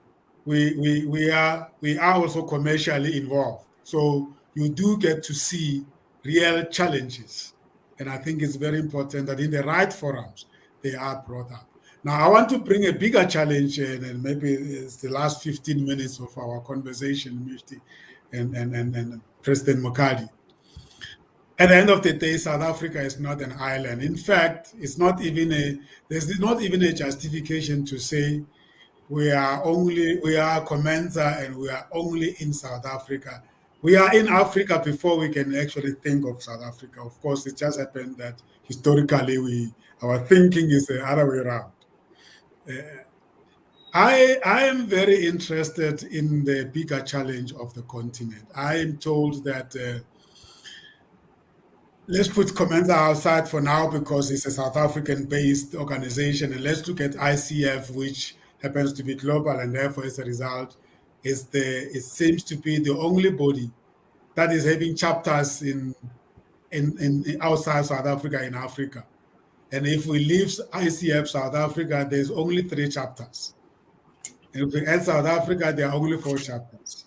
are also commercially involved. So you do get to see real challenges. And I think it's very important that in the right forums, they are brought up. Now, I want to bring a bigger challenge in, and maybe it's the last 15 minutes of our conversation, Mishti and President Mokadi. At the end of the day, South Africa is not an island. In fact, there's not even a justification to say we are COMENSA and we are only in South Africa. We are in Africa before we can actually think of South Africa. Of course, it just happened that historically our thinking is the other way around. I am very interested in the bigger challenge of the continent. I am told that let's put COMENSA outside for now because it's a South African-based organization, and let's look at ICF, which happens to be global, and therefore, as a result, it seems to be the only body that is having chapters in outside South Africa in Africa. And if we leave ICF South Africa, there's only 3 chapters. And if we add South Africa, there are only 4 chapters.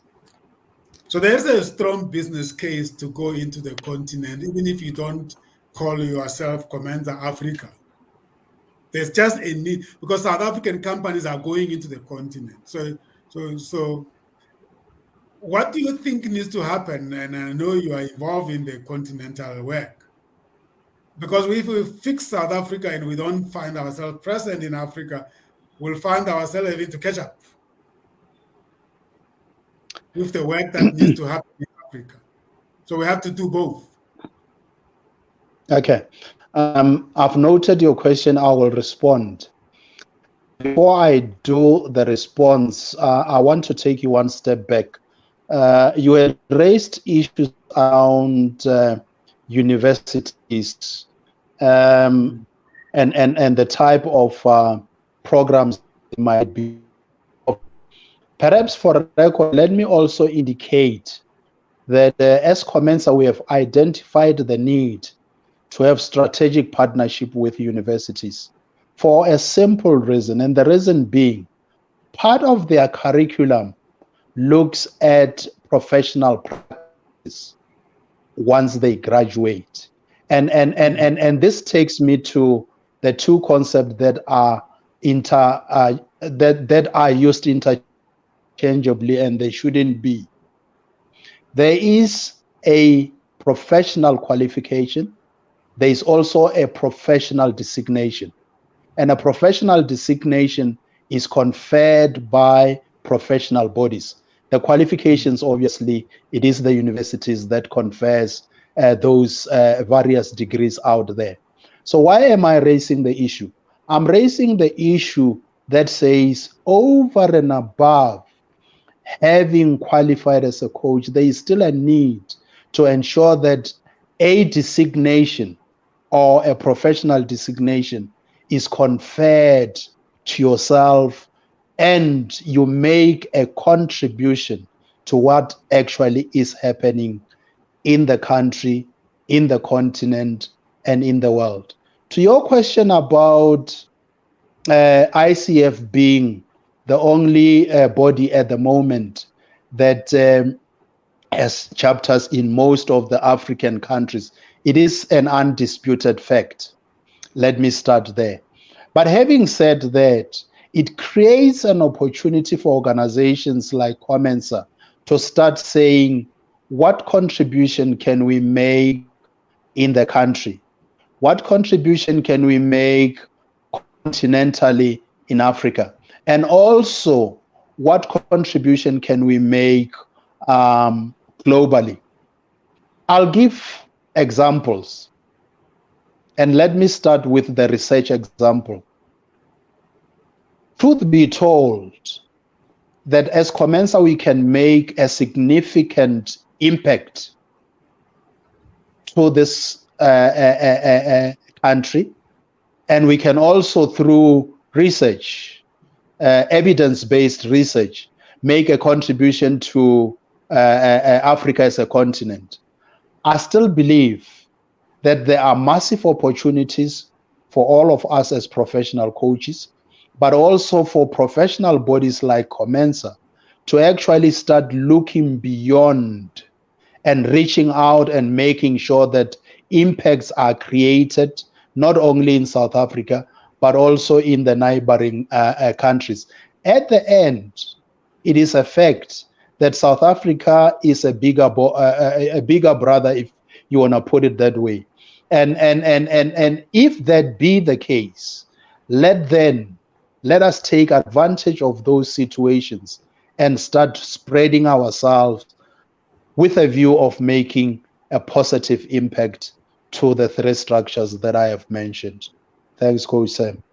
So there's a strong business case to go into the continent, even if you don't call yourself COMENSA Africa. There's just a need, because South African companies are going into the continent. So what do you think needs to happen? And I know you are involved in the continental work. Because if we fix South Africa and we don't find ourselves present in Africa, we'll find ourselves having to catch up with the work that needs to happen in Africa. So we have to do both. Okay. I've noted your question. I will respond. Before I do the response, I want to take you one step back. You had raised issues around universities and the type of programs it might be. Perhaps for record, let me also indicate that as COMENSA, we have identified the need to have strategic partnership with universities for a simple reason, and the reason being part of their curriculum looks at professional practice once they graduate. And this takes me to the 2 concepts that are that are used interchangeably, and they shouldn't be. There is a professional qualification. There is also a professional designation. And a professional designation is conferred by professional bodies. The qualifications, obviously, it is the universities that confers those various degrees out there. So why am I raising the issue? I'm raising the issue that says over and above having qualified as a coach, there is still a need to ensure that a designation or a professional designation is conferred to yourself and you make a contribution to what actually is happening in the country, in the continent, and in the world. To your question about ICF being the only body at the moment that has chapters in most of the African countries, it is an undisputed fact. Let me start there. But having said that, it creates an opportunity for organizations like COMENSA to start saying, what contribution can we make in the country? What contribution can we make continentally in Africa? And also, what contribution can we make globally? I'll give examples. And let me start with the research example. Truth be told, that as COMENSA, we can make a significant impact to this country. And we can also, through research, evidence-based research, make a contribution to Africa as a continent. I still believe that there are massive opportunities for all of us as professional coaches, but also for professional bodies like COMENSA to actually start looking beyond and reaching out and making sure that impacts are created, not only in South Africa, but also in the neighboring countries. At the end, it is a fact that South Africa is a bigger brother, if you want to put it that way. And if that be the case, let us take advantage of those situations and start spreading ourselves with a view of making a positive impact to the three structures that I have mentioned. Thanks, Coach Sam.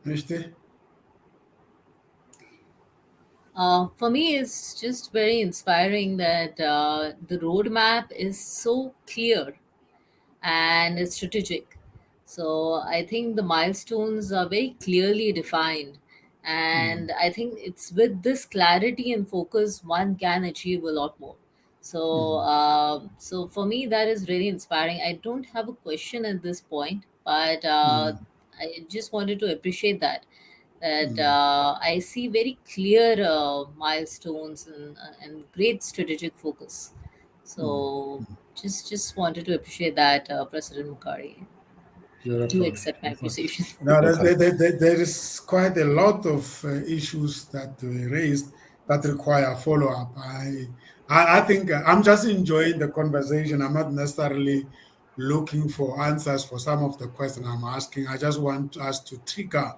Mr. For me, it's just very inspiring that the roadmap is so clear and it's strategic. So I think the milestones are very clearly defined. And I think it's with this clarity and focus, one can achieve a lot more. So for me, that is really inspiring. I don't have a question at this point, but I just wanted to appreciate that I see very clear milestones and great strategic focus. So just wanted to appreciate that, President Mukari. Do Beautiful. accept my Beautiful. appreciation. Now, Okay. there is quite a lot of issues that we raised that require follow up. I think I'm just enjoying the conversation. I'm not necessarily looking for answers for some of the questions I'm asking. I just want us to trigger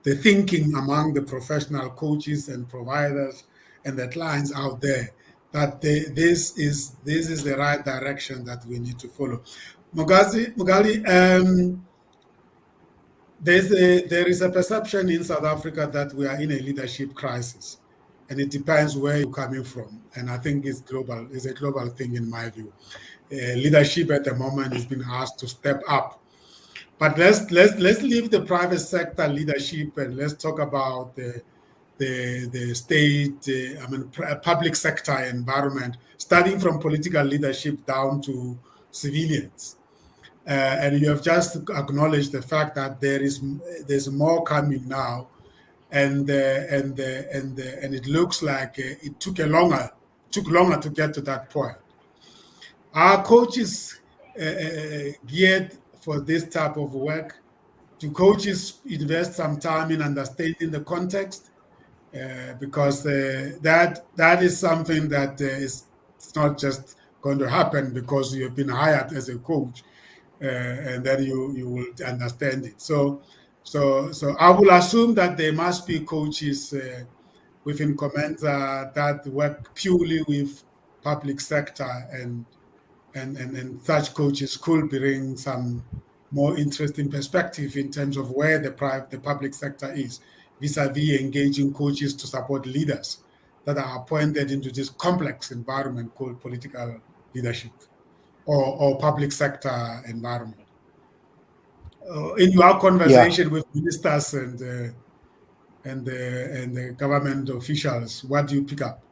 the thinking among the professional coaches and providers and the clients out there that this is the right direction that we need to follow. Mugali, there is a perception in South Africa that we are in a leadership crisis, and it depends where you're coming from. And I think it's global. It's a global thing in my view. Leadership at the moment is being asked to step up. But let's leave the private sector leadership and let's talk about the state. Public sector environment, starting from political leadership down to civilians. And you have just acknowledged the fact that there's more coming now, and it looks like it took longer to get to that point. Are coaches geared for this type of work? Do coaches invest some time in understanding the context? Because that is something that it's not just going to happen because you have been hired as a coach. And then you will understand it. So I will assume that there must be coaches within COMENSA that work purely with public sector, and such coaches could bring some more interesting perspective in terms of where the public sector is vis-a-vis engaging coaches to support leaders that are appointed into this complex environment called political leadership or public sector environment. In your conversation with ministers and the government officials, what do you pick up?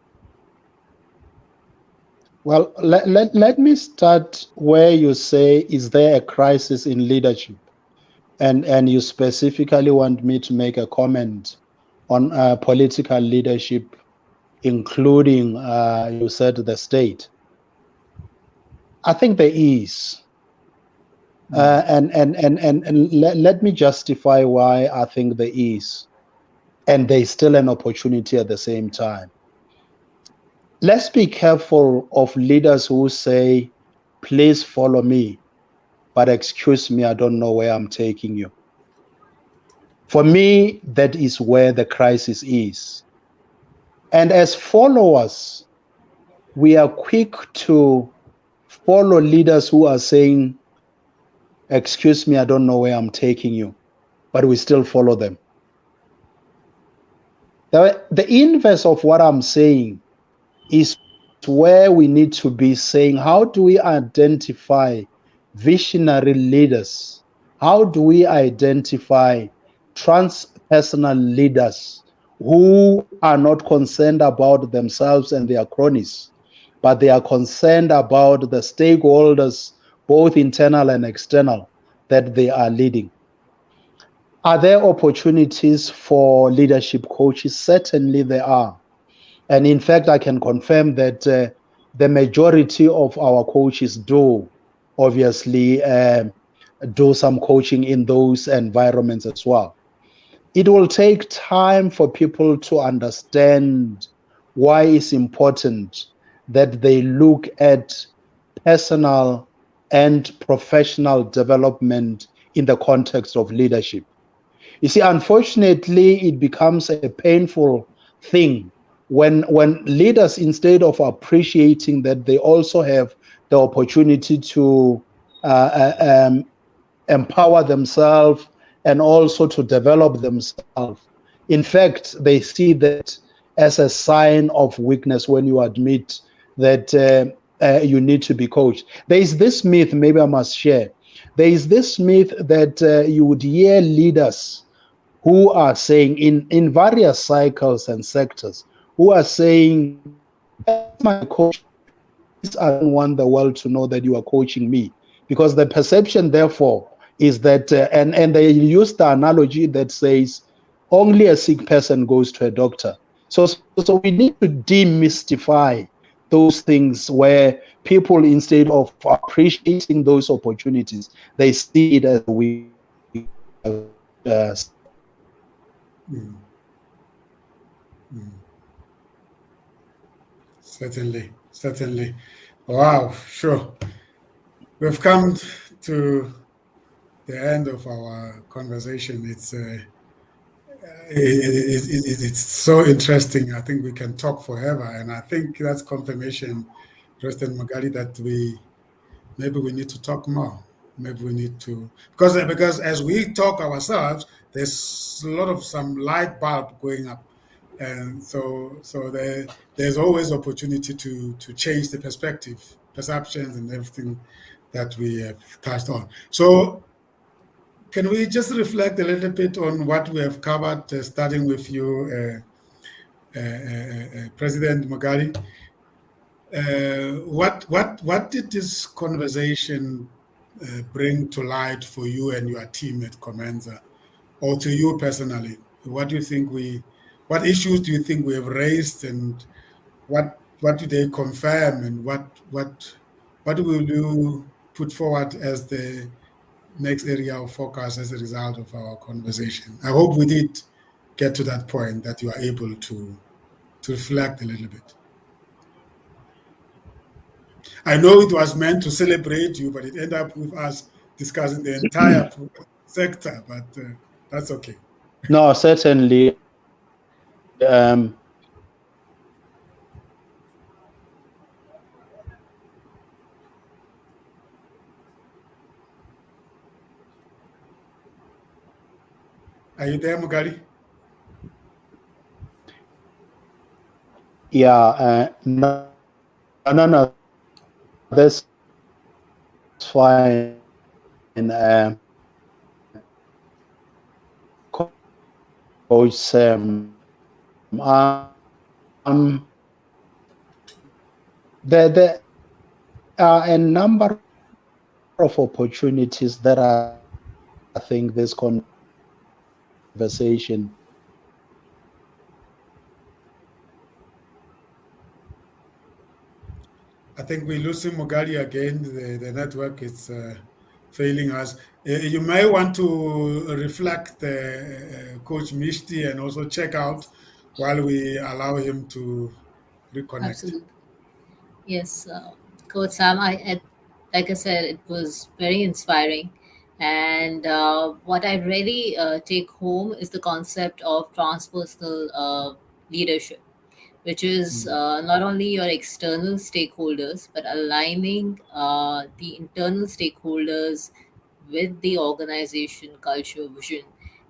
Well, let me start where you say, is there a crisis in leadership? And you specifically want me to make a comment on political leadership, including, you said, the state. I think there is. And let me justify why I think there is. And there's still an opportunity at the same time. Let's be careful of leaders who say, please follow me, but excuse me, I don't know where I'm taking you. For me, that is where the crisis is. And as followers, we are quick to follow leaders who are saying, excuse me, I don't know where I'm taking you, but we still follow them. The inverse of what I'm saying is where we need to be saying, how do we identify visionary leaders? How do we identify transpersonal leaders who are not concerned about themselves and their cronies, but they are concerned about the stakeholders, both internal and external, that they are leading? Are there opportunities for leadership coaches? Certainly there are. And in fact, I can confirm that the majority of our coaches do obviously do some coaching in those environments as well. It will take time for people to understand why it's important that they look at personal and professional development in the context of leadership. You see, unfortunately, it becomes a painful thing when leaders, instead of appreciating that they also have the opportunity to empower themselves and also to develop themselves, in fact, they see that as a sign of weakness when you admit that you need to be coached. There is this myth, maybe I must share. There is this myth that you would hear leaders who are saying in various cycles and sectors, who are saying, as my coach, I don't want the world to know that you are coaching me, because the perception, therefore, is that, and they use the analogy that says only a sick person goes to a doctor. So we need to demystify those things where people, instead of appreciating those opportunities, they see it as a weakness. Mm. Mm. Certainly, certainly. Wow, sure. We've come to the end of our conversation. It's so interesting. I think we can talk forever, and I think that's confirmation, President Mokadi, that maybe we need to talk more. Maybe we need to, because as we talk ourselves, there's a lot of some light bulb going up, and there's always opportunity to change the perspective, perceptions, and everything that we have touched on. So can we just reflect a little bit on what we have covered, starting with you, President Mokadi? What did this conversation bring to light for you and your team at COMENSA, or to you personally? What do you think what issues do you think we have raised, and what do they confirm, and what will you put forward as the next area of focus as a result of our conversation? I hope we did get to that point that you are able to reflect a little bit. I know it was meant to celebrate you, but it ended up with us discussing the entire sector, but that's okay. No, certainly. Are you there, Mokadi? Yeah, no, that's fine. Coach Sam, there are a number of opportunities that I think this conversation. I think we're losing Mokadi again. The network is failing us. You may want to reflect Coach Mishti and also check out while we allow him to reconnect. Absolutely. Yes, Coach Sam, like I said, it was very inspiring. And what I really take home is the concept of transpersonal leadership, which is Mm. not only your external stakeholders, but aligning the internal stakeholders with the organization culture vision.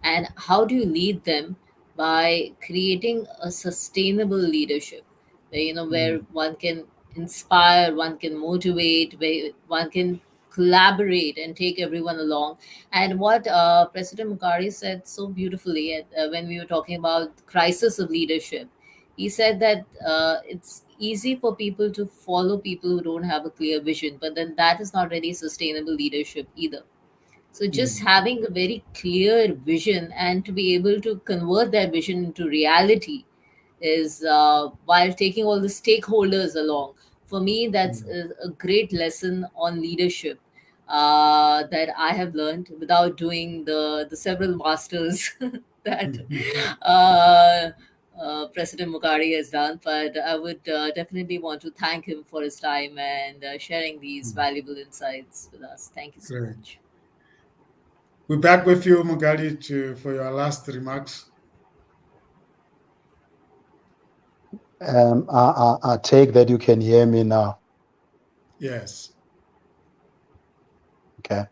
And how do you lead them? By creating a sustainable leadership where, where Mm. one can inspire, one can motivate, where one can collaborate and take everyone along. And what President Mukari said so beautifully when we were talking about crisis of leadership, he said that it's easy for people to follow people who don't have a clear vision, but then that is not really sustainable leadership either. So just Mm. having a very clear vision and to be able to convert that vision into reality is while taking all the stakeholders along. For me, that's Mm. a great lesson on leadership that I have learned without doing the several masters that uh, President Mukari has done. But I would definitely want to thank him for his time and sharing these Mm. valuable insights with us. Thank you so Great. much. We're back with you, Mokadi, for your last remarks. I take that you can hear me now. Yes. Okay.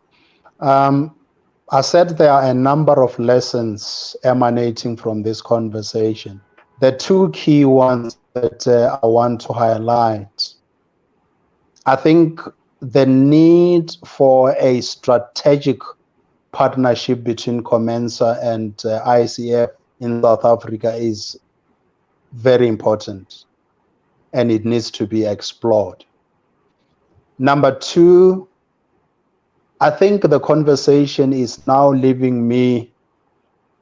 I said there are a number of lessons emanating from this conversation. The two key ones that I want to highlight. I think the need for a strategic partnership between COMENSA and ICF in South Africa is very important, and it needs to be explored. Number two, I think the conversation is now leaving me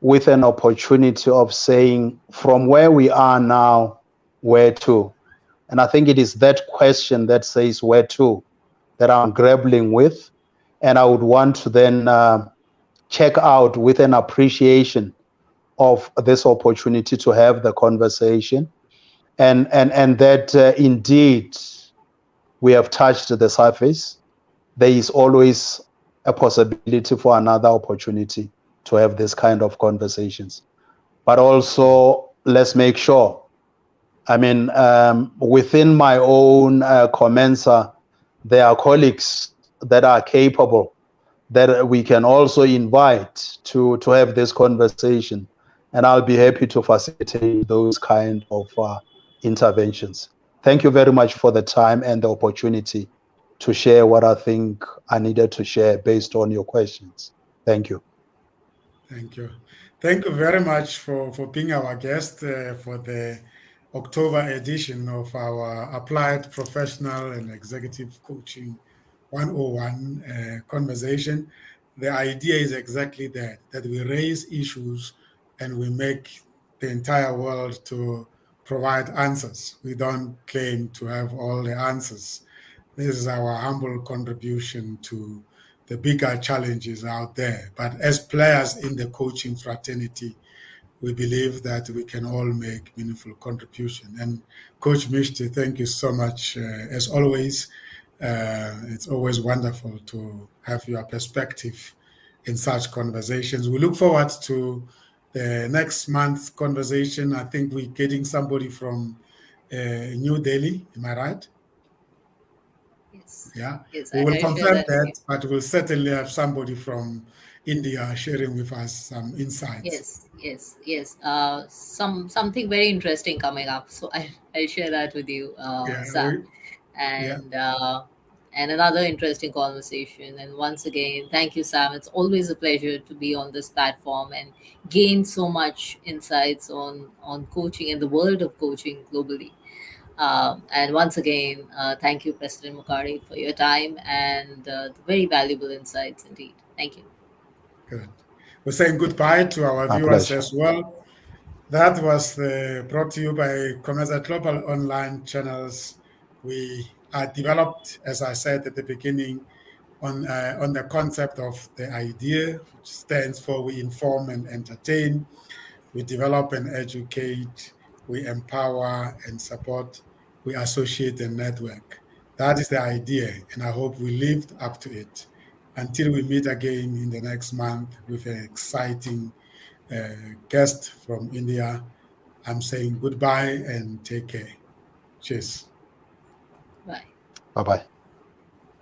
with an opportunity of saying, from where we are now, where to? And I think it is that question that says where to that I'm grappling with. And I would want to then check out with an appreciation of this opportunity to have the conversation. And that indeed we have touched the surface. There is always a possibility for another opportunity to have this kind of conversations. But also, let's make sure, I mean, within my own COMENSA, there are colleagues that are capable that we can also invite to have this conversation. And I'll be happy to facilitate those kind of interventions. Thank you very much for the time and the opportunity to share what I think I needed to share based on your questions. Thank you. Thank you. Thank you very much for being our guest for the October edition of our Applied Professional and Executive Coaching 101 conversation. The idea is exactly that we raise issues and we make the entire world to provide answers. We don't claim to have all the answers. This is our humble contribution to the bigger challenges out there. But as players in the coaching fraternity, we believe that we can all make meaningful contribution. And Coach Mishti, thank you so much. As always, it's always wonderful to have your perspective in such conversations. We look forward to the next month's conversation. I think we're getting somebody from New Delhi. Am I right? Yes. Yeah, Yes, we will I share confirm that with you. that, but we'll certainly have somebody from India sharing with us some insights. Yes. Something very interesting coming up. So I'll share that with you, Yeah, Sam. yeah, And another interesting conversation. And once again, thank you, Sam. It's always a pleasure to be on this platform and gain so much insights on coaching and the world of coaching globally. And once again, thank you, President Mokadi, for your time and the very valuable insights indeed. Thank you. good. We're saying goodbye to our My viewers pleasure. as well. That was brought to you by COMENSA Global Online Channels. We are developed, as I said at the beginning, on the concept of the idea, which stands for we inform and entertain. We develop and educate, we empower and support, we associate and network. That is the idea, and I hope we lived up to it. Until we meet again in the next month with an exciting guest from India, I'm saying goodbye and take care. Cheers. Bye. Bye-bye.